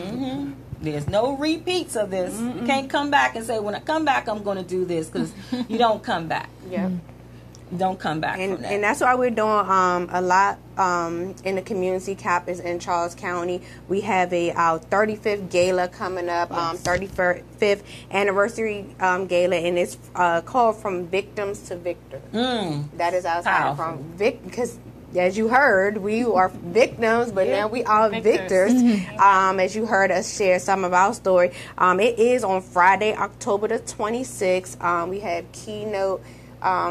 There's no repeats of this. You can't come back and say, when I come back, I'm going to do this, because you don't come back. Don't come back from that. And that's why we're doing a lot in the community. CAP is in Charles County. We have our 35th gala coming up, 35th anniversary gala, and it's called From Victims to Victors. That is our title, from because as you heard, we are victims, but now we are victors. As you heard us share some of our story. It is on Friday, October the 26th. We have keynote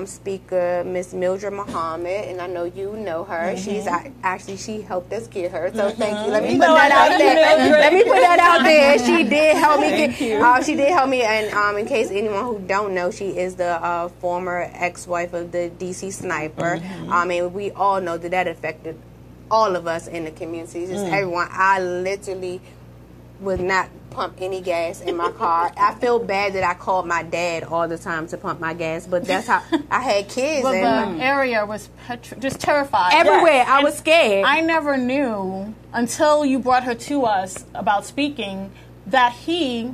speaker Miss Mildred Muhammad, and I know you know her. She's actually, she helped us get her, so thank you. Let me put that out there. Let me put that out there. She did help me get. She did help me, and in case anyone who don't know, she is the former ex-wife of the DC sniper. And we all know that affected all of us in the community, just everyone. I literally would not pump any gas in my car. I feel bad that I called my dad all the time to pump my gas, but that's how I had kids. Well, and the area was just terrified. everywhere. I was scared. I never knew until you brought her to us about speaking that he,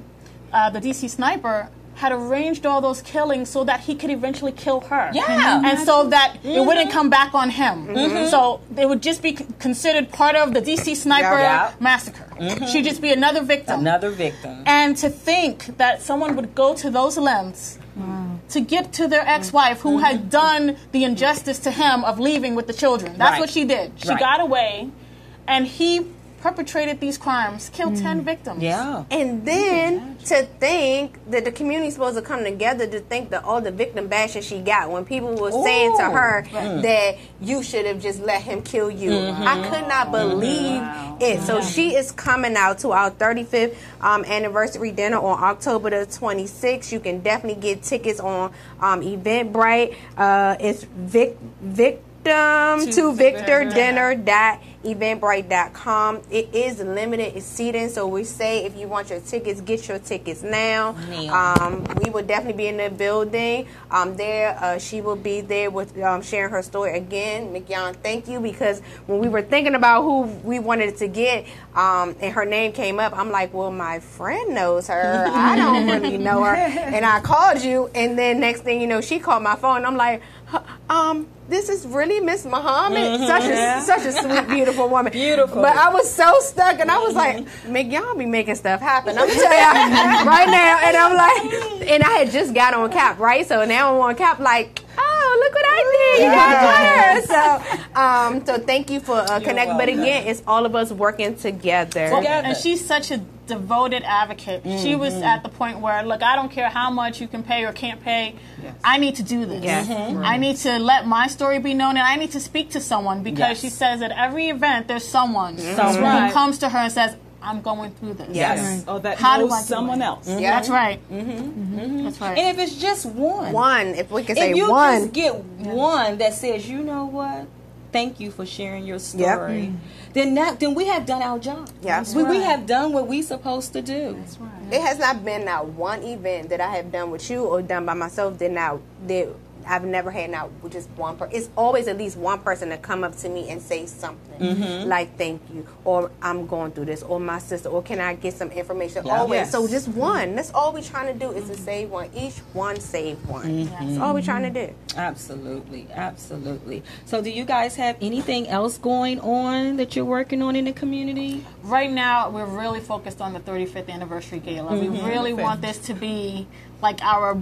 the DC sniper, had arranged all those killings so that he could eventually kill her. Yeah. And so that it wouldn't come back on him. So it would just be considered part of the DC sniper Yeah. massacre. She'd just be another victim. Another victim. And to think that someone would go to those lengths to get to their ex-wife who had done the injustice to him of leaving with the children. That's Right. what she did. She Right. got away, and he perpetrated these crimes, killed 10 victims. Yeah. And then to think that the community's supposed to come together to think that all the victim bashing she got when people were saying to her that you should have just let him kill you. I could not believe it. So she is coming out to our 35th anniversary dinner on October the 26th. You can definitely get tickets on Eventbrite. It's victim to Victor dinner.eventbrite.com. It is limited seating, so we say if you want your tickets, get your tickets now. We will definitely be in the building. She will be there with sharing her story again. Mignon, thank you, because when we were thinking about who we wanted to get, and her name came up, I'm like, well, my friend knows her. I don't really know her. And I called you, and then next thing you know, she called my phone. I'm like, this is really Miss Muhammad. Such a sweet, beautiful woman. Beautiful. But I was so stuck, and I was like, Mignon be making stuff happen. I'm telling you right now. And I'm like, and I had just got on Cap, right? So now I'm on Cap, like, oh, look what I did. You got Twitter. So thank you for connecting. But again, it's all of us working together. And she's such a devoted advocate. She was at the point where, look, I don't care how much you can pay or can't pay. I need to do this. I need to let my story be known, and I need to speak to someone, because she says at every event there's someone who comes to her and says, I'm going through this. Yes. Oh, that How do knows I do someone it? else. That's right. That's right. And if it's just one. If we can If say you one. just get one that says, you know what, thank you for sharing your story, then we have done our job. We have done what we're supposed to do. That's right. It has not been not one event that I have done with you or done by myself that I've never had not just one person. It's always at least one person to come up to me and say something like thank you, or I'm going through this, or my sister, or can I get some information? Always. So just one. That's all we're trying to do is to save one. Each one save one. That's all we're trying to do. Absolutely. So do you guys have anything else going on that you're working on in the community? Right now, we're really focused on the 35th anniversary gala. We really want this to be like our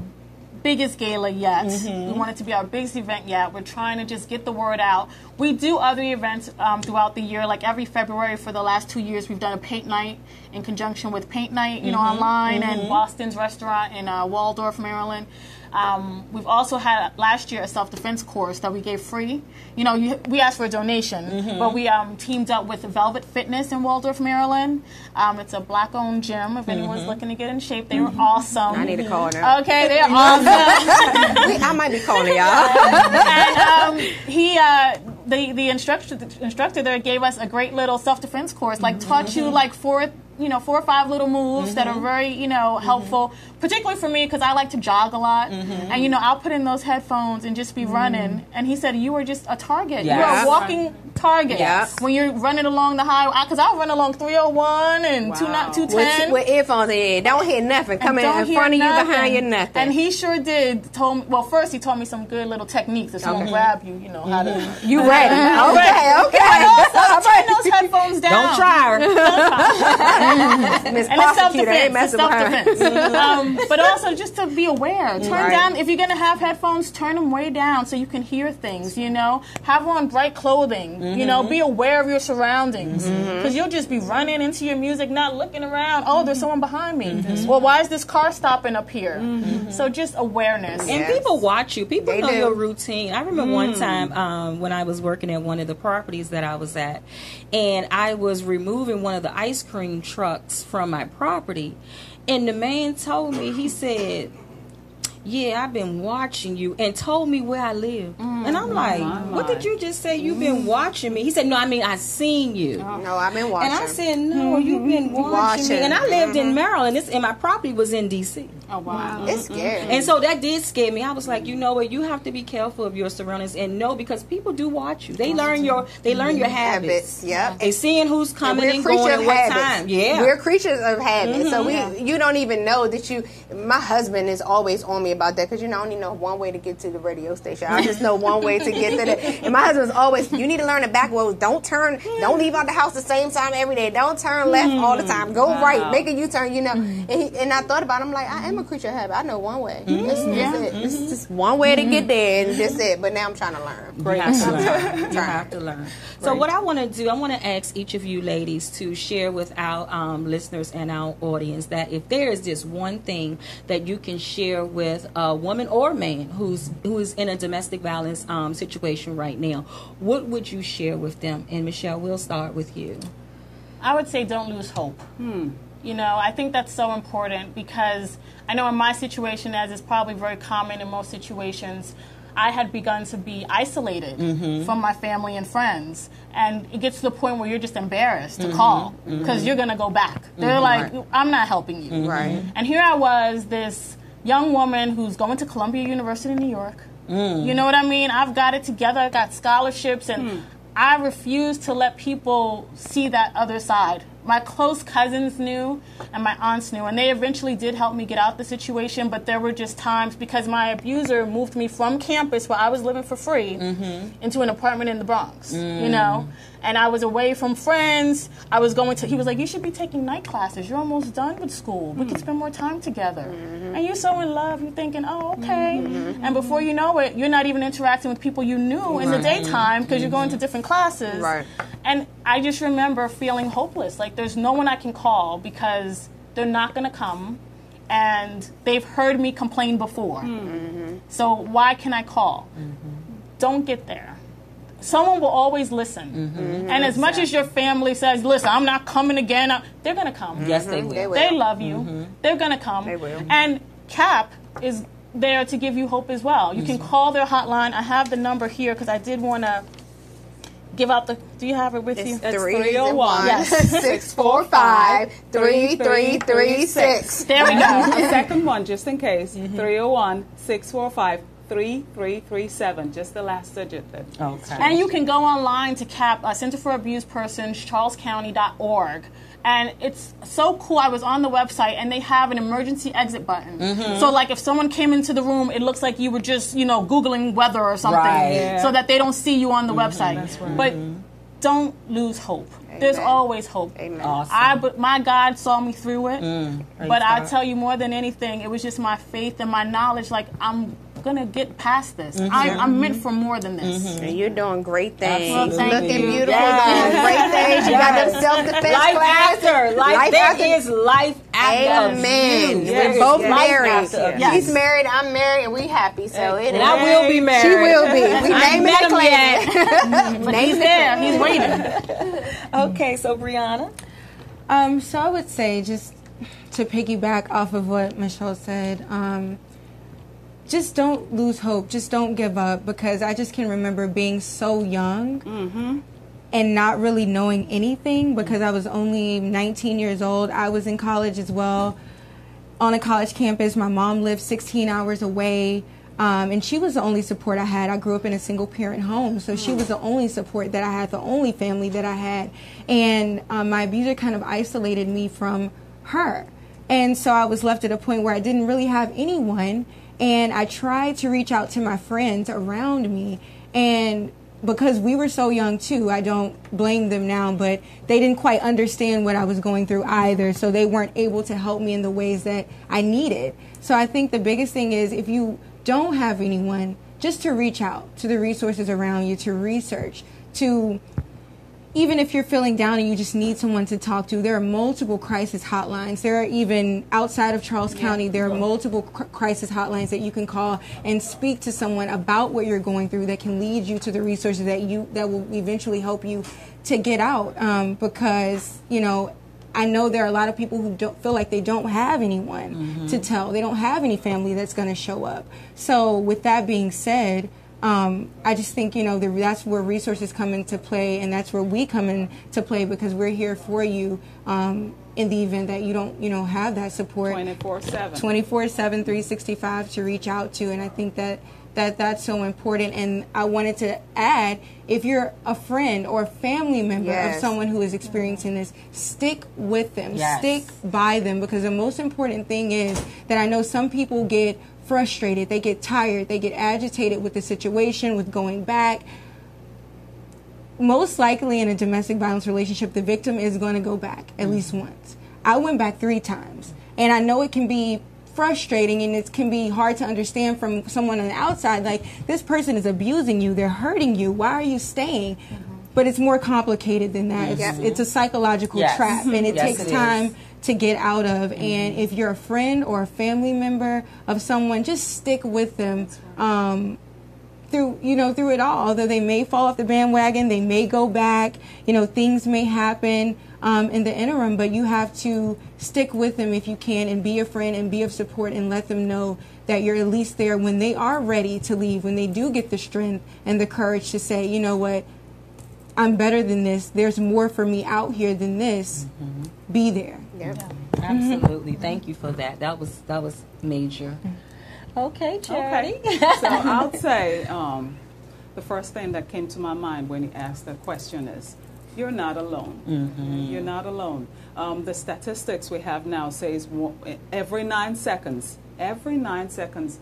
biggest gala yet. We want it to be our biggest event yet. We're trying to just get the word out. We do other events throughout the year, like every February for the last 2 years. We've done a paint night in conjunction with Paint Night, online, and Boston's Restaurant in Waldorf, Maryland. We've also had last year a self-defense course that we gave free. We asked for a donation, but we teamed up with Velvet Fitness in Waldorf, Maryland. It's a black-owned gym. If anyone's looking to get in shape, they were awesome. I need to call them. Okay, they're awesome. I might be calling y'all. And the instructor there gave us a great little self-defense course, taught you 4 or 5 little moves that are very, helpful, particularly for me because I like to jog a lot. And, I'll put in those headphones and just be running. And he said, you are just a target. Yes. You are a walking target when you're running along the highway. Because I'll run along 301 and 210. With earphones in. Don't hear nothing coming in front of you, behind you, nothing. And he sure did. First he told me some good little techniques. If someone grab you, how to... You ready. Okay. Turn those headphones down. Don't try her. Miss And it's Prosecutor ain't self-defense. messing with her. But also just to be aware. Turn down, if you're going to have headphones, turn them way down so you can hear things, Have on bright clothing, Be aware of your surroundings. Because you'll just be running into your music, not looking around. Oh, there's someone behind me. Well, why is this car stopping up here? So just awareness. And people watch you. People know your routine. I remember one time when I was working at one of the properties that I was at, and I was removing one of the ice cream trucks from my property, and the man told me, he said, yeah, I've been watching you, and told me where I live. And I'm like, what did you just say? You've been watching me. He said, no, I mean, I seen you. No, I've been watching. And I said, no, you've been watching me. And I lived in Maryland, and my property was in D.C. Oh, wow. It's scary. And so that did scare me. I was like, you know what? You have to be careful of your surroundings and know, because people do watch you. They learn your habits. Yeah. They seeing who's coming and creatures going of at what habits. time. Yeah. We're creatures of habits. So you don't even know that you. My husband is always on me about that, because I only know one way to get to the radio station. I just know one way to get to the. And my husband's always, you need to learn the back roads. Don't leave out the house the same time every day. Don't turn left all the time. Go right. Make a U-turn. And I thought about it. I'm like, I am a creature of habit. I know one way. That's it. It's just one way to get there, and that's it. But now I'm trying to learn. You have to learn. You have to learn. So what I want to do, I want to ask each of you ladies to share with our listeners and our audience that if there is just one thing that you can share with a woman or man who is in a domestic violence situation right now, what would you share with them? And Michelle, we'll start with you. I would say don't lose hope. I think that's so important, because I know in my situation, as is probably very common in most situations, I had begun to be isolated from my family and friends. And it gets to the point where you're just embarrassed to call, because you're going to go back. They're like, I'm not helping you. Right. And here I was, this young woman who's going to Columbia University in New York. You know what I mean? I've got it together. I got scholarships, and I refuse to let people see that other side. My close cousins knew, and my aunts knew, and they eventually did help me get out the situation, but there were just times, because my abuser moved me from campus where I was living for free into an apartment in the Bronx, and I was away from friends. He was like, you should be taking night classes. You're almost done with school. We could spend more time together. And you're so in love, you're thinking, oh, okay. And before you know it, you're not even interacting with people you knew in the daytime, because you're going to different classes. Right. And I just remember feeling hopeless. Like, there's no one I can call, because they're not going to come, and they've heard me complain before. So why can I call? Don't get there. Someone will always listen. And as much as your family says, listen, I'm not coming again, they're going to come. Yes, they will. They love you. They're going to come. They will. And CAP is there to give you hope as well. You can call their hotline. I have the number here, because I did want to give out the. Do you have it with you? It's 301 Yes. 645 3336. There we go. The second one, just in case, 301-645-3337, just the last digit. Okay. And you can go online to CAP, Center for Abused Persons, charlescounty.org. And it's so cool. I was on the website, and they have an emergency exit button. So, like, if someone came into the room, it looks like you were just, Googling weather or something, so that they don't see you on the website. That's right. But don't lose hope. Amen. There's always hope. Amen. Awesome. But my God saw me through it. But I tell you, more than anything, it was just my faith and my knowledge. Like, I'm gonna get past this. I'm meant for more than this. And you're doing great things. Well, thank Looking you. beautiful, Yes. doing great things. You got them self-defense Life classes. after. There is life after. Amen. abuse. We're There is both life married. after abuse. Yes. He's married, I'm married, and we happy. So it And I will be married. She will be. We I name met it him yet. But he's there. He's waiting. Okay, so Brianna. So I would say, just to piggyback off of what Michelle said, just don't lose hope. Just don't give up, because I just can remember being so young and not really knowing anything, because I was only 19 years old. I was in college as well, on a college campus. My mom lived 16 hours away. And she was the only support I had. I grew up in a single-parent home, so she was the only support that I had, the only family that I had. And my abuser kind of isolated me from her. And so I was left at a point where I didn't really have anyone, and I tried to reach out to my friends around me. And because we were so young, too, I don't blame them now, but they didn't quite understand what I was going through either, so they weren't able to help me in the ways that I needed. So I think the biggest thing is, if you don't have anyone, just to reach out to the resources around you, to research, to, even if you're feeling down and you just need someone to talk to, there are multiple crisis hotlines. There are even, outside of Charles County, there are multiple crisis hotlines that you can call and speak to someone about what you're going through, that can lead you to the resources that will eventually help you to get out. Because, I know there are a lot of people who don't feel like they don't have anyone to tell. They don't have any family that's going to show up. So with that being said, I just think, that's where resources come into play, and that's where we come into play, because we're here for you in the event that you don't, have that support 24/7, 365 to reach out to. And I think that's so important. And I wanted to add, if you're a friend or a family member of someone who is experiencing this, stick with them, stick by them, because the most important thing is that I know some people get frustrated, they get tired, they get agitated with the situation, with going back. Most likely in a domestic violence relationship, the victim is going to go back at least once. I went back 3 times, and I know it can be frustrating and it can be hard to understand from someone on the outside, like, this person is abusing you, they're hurting you, why are you staying? But it's more complicated than that. It's a psychological trap, and it takes time to get out of. And if you're a friend or a family member of someone, just stick with them through it all. Although they may fall off the bandwagon, they may go back, things may happen in the interim, but you have to stick with them if you can, and be a friend and be of support, and let them know that you're at least there when they are ready to leave, when they do get the strength and the courage to say, you know what, I'm better than this, there's more for me out here than this. Be there. Absolutely. Thank you for that. That was major. Okay, Charity. Okay. So I'll say the first thing that came to my mind when you asked that question is, you're not alone. You're not alone. The statistics we have now says every 9 seconds,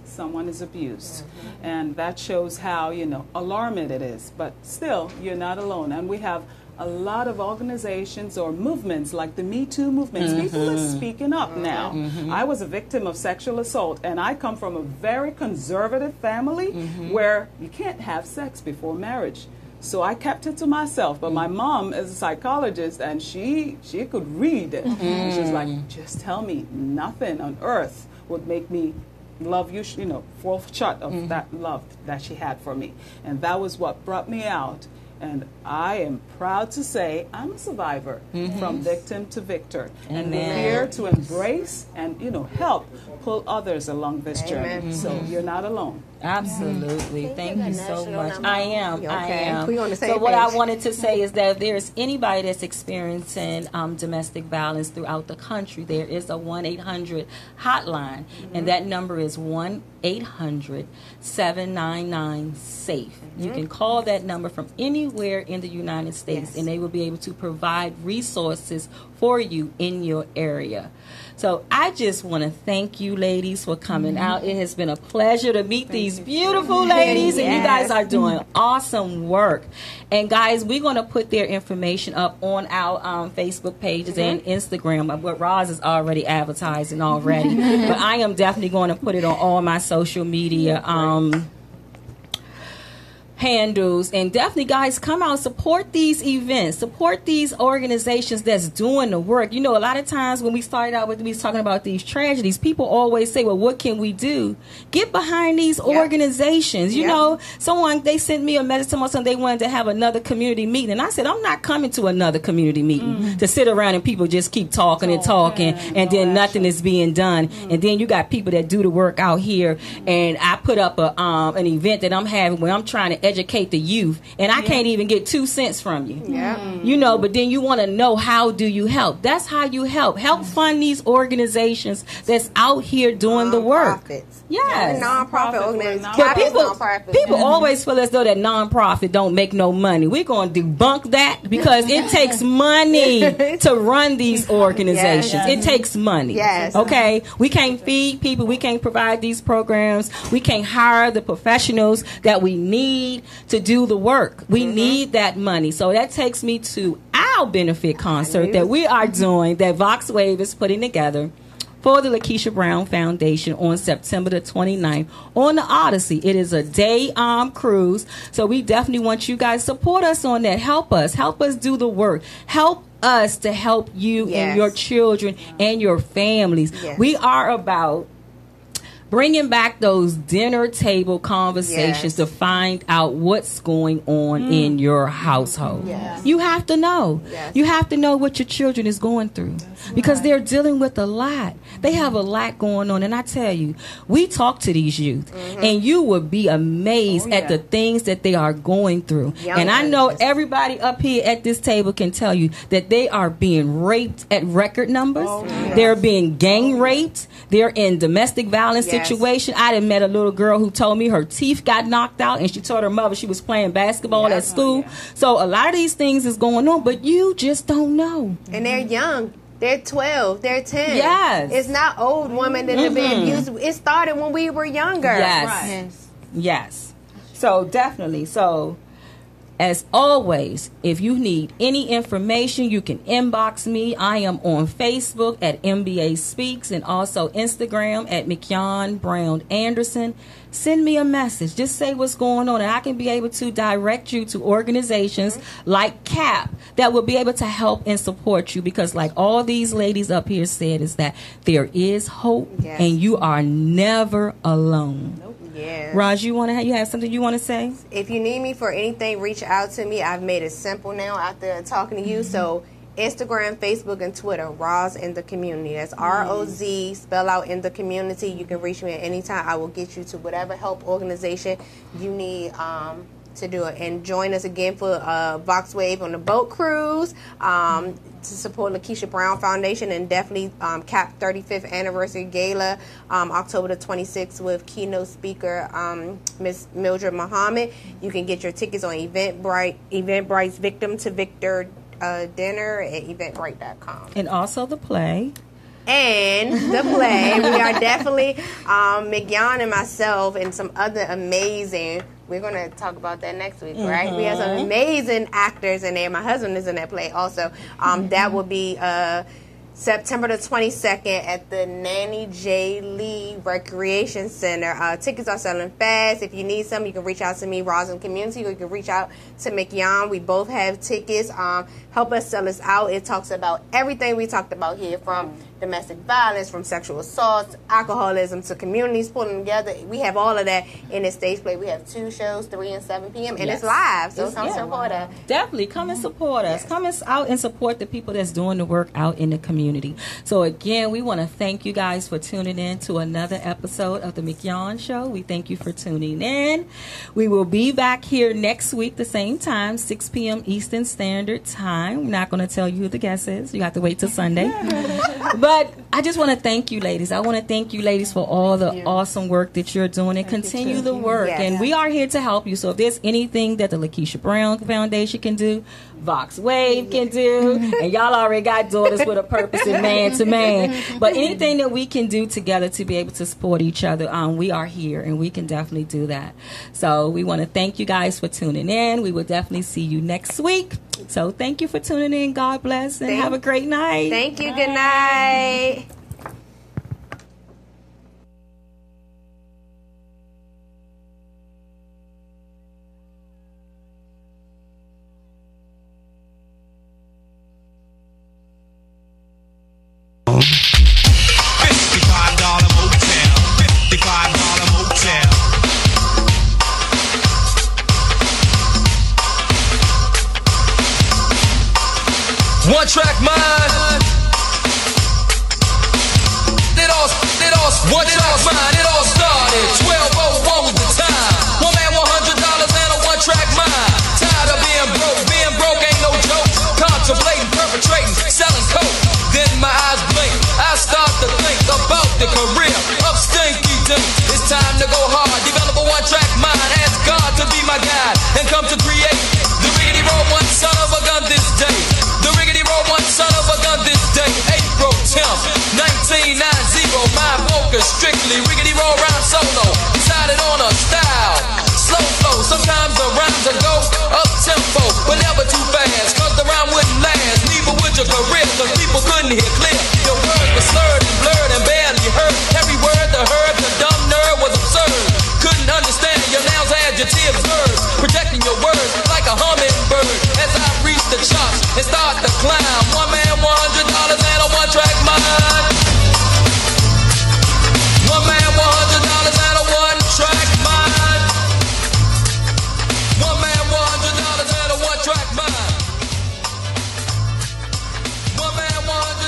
someone is abused. And that shows how, alarming it is. But still, you're not alone. And we have a lot of organizations or movements like the Me Too movements. People are speaking up now. I was a victim of sexual assault, and I come from a very conservative family where you can't have sex before marriage. So I kept it to myself. But my mom is a psychologist, and she could read it. And she's like, just tell me, nothing on earth would make me love you, fall short of that love that she had for me. And that was what brought me out. And I am proud to say I'm a survivor, from victim to victor. And we're here to embrace and, help pull others along this journey. So you're not alone. Absolutely. Thank you so much. I am. We on the same So what page. I wanted to say is that if there's anybody that's experiencing domestic violence throughout the country, there is a 1-800 hotline, and that number is 1-800-799-SAFE. You can call that number from anywhere in the United States, and they will be able to provide resources for you in your area. So I just want to thank you, ladies, for coming out. It has been a pleasure to meet these beautiful ladies, and you guys are doing awesome work. And guys, we're going to put their information up on our Facebook pages and Instagram. What Roz is already advertising already, but I am definitely going to put it on all my social media handles. And definitely, guys, come out, support these events, support these organizations that's doing the work. A lot of times when we started out with we was talking about these tragedies, people always say, well, what can we do? Get behind these organizations. You know, they sent me a message or something, they wanted to have another community meeting, and I said, I'm not coming to another community meeting to sit around and people just keep talking and talking, and then nothing is being done. And then you got people that do the work out here, and I put up an event that I'm having where I'm trying to educate the youth, and I can't even get 2 cents from you. But then you want to know, how do you help? That's how you help fund these organizations that's out here doing the work. Yes, non-profit organizations. But people always feel as though that non-profit don't make no money. We're going to debunk that, because it takes money to run these organizations. It takes money. Okay, we can't feed people, we can't provide these programs, we can't hire the professionals that we need to do the work. We need that money. So that takes me to our benefit concert that we are doing, that Vox Wave is putting together for the Lakeisha Brown Foundation on September the 29th on the Odyssey. It is a day cruise. So we definitely want you guys to support us on that. Help us do the work. Help us to help you and your children and your families. We are about bringing back those dinner table conversations to find out what's going on in your household. You have to know. You have to know what your children is going through because they're dealing with a lot. They have a lot going on. And I tell you, we talk to these youth and you would be amazed at the things that they are going through. And I know everybody up here at this table can tell you that they are being raped at record numbers. They're being gang raped. They're in domestic violence situation. I done met a little girl who told me her teeth got knocked out and she told her mother she was playing basketball at school. So a lot of these things is going on, but you just don't know. And they're young. They're 12. They're 10. Yes. It's not old women that have been abused. It started when we were younger. Yes. So definitely. So as always, if you need any information, you can inbox me. I am on Facebook at MBA Speaks and also Instagram at mignon Brown Anderson. Send me a message. Just say what's going on, and I can be able to direct you to organizations like CAP that will be able to help and support you because like all these ladies up here said is that there is hope and you are never alone. Raj, you have something you want to say? If you need me for anything, reach out to me. I've made it simple now after talking to you. So Instagram, Facebook, and Twitter, Roz in the Community. That's ROZ, spell out in the community. You can reach me at any time. I will get you to whatever help organization you need to do it. And join us again for Vox Wave on the boat cruise to support Lakeisha Brown Foundation, and definitely CAP 35th Anniversary Gala October the 26th with keynote speaker Miss Mildred Muhammad. You can get your tickets on Eventbrite's Victim to Victor dinner at eventbrite.com. And also the play. And the play. We are definitely, Mignon and myself and some other amazing, we're going to talk about that next week, right? We have some amazing actors in there. My husband is in that play also. That will be September the 22nd at the Nanny J. Lee Recreation Center. Tickets are selling fast. If you need some, you can reach out to me, Rosin Community, or you can reach out to Mignon. We both have tickets. Help us sell us out. It talks about everything we talked about here, from domestic violence, from sexual assault, alcoholism, to communities pulling together. We have all of that in this stage play. We have 2 shows, 3 and 7 p.m. and it's live, so come support us. Definitely come and support us. Come out and support the people that's doing the work out in the community. So again, we want to thank you guys for tuning in to another episode of the Mignon Show. We thank you for tuning in. We will be back here next week the same time, 6 p.m. Eastern Standard Time. I'm not going to tell you who the guest is. You have to wait till Sunday. But I just want to thank you, ladies. I want to thank you, ladies, for all the awesome work that you're doing, and continue the work. And we are here to help you. So if there's anything that the Lakeisha Brown Foundation can do, Vox Wave can do, and y'all already got Daughters with a Purpose and Man to Man. But anything that we can do together to be able to support each other, we are here, and we can definitely do that. So we want to thank you guys for tuning in. We will definitely see you next week. So thank you for tuning in. God bless, and have a great night. Thank you. Good night. One track mind. It all mine. It all started 12:01 was the time. One man, $100 and a one track mind. Tired of being broke ain't no joke. Contemplating, perpetrating, selling coke. Then my eyes blink. I start to think about the career of Stinky Dink. It's time to go hard. Develop a one track mind. Ask God to be my guide and come to create the riggedy roll one son of a gun this day. The riggedy roll one son of a gun this day. April 10th, 1990. My focus strictly riggedy roll rhyme solo. Decided on a style, slow flow. Sometimes the rhymes will go up tempo, but never too fast, cause the rhyme wouldn't last. Neither would your career, cause people couldn't hear clear. Your words were slurred and blurred.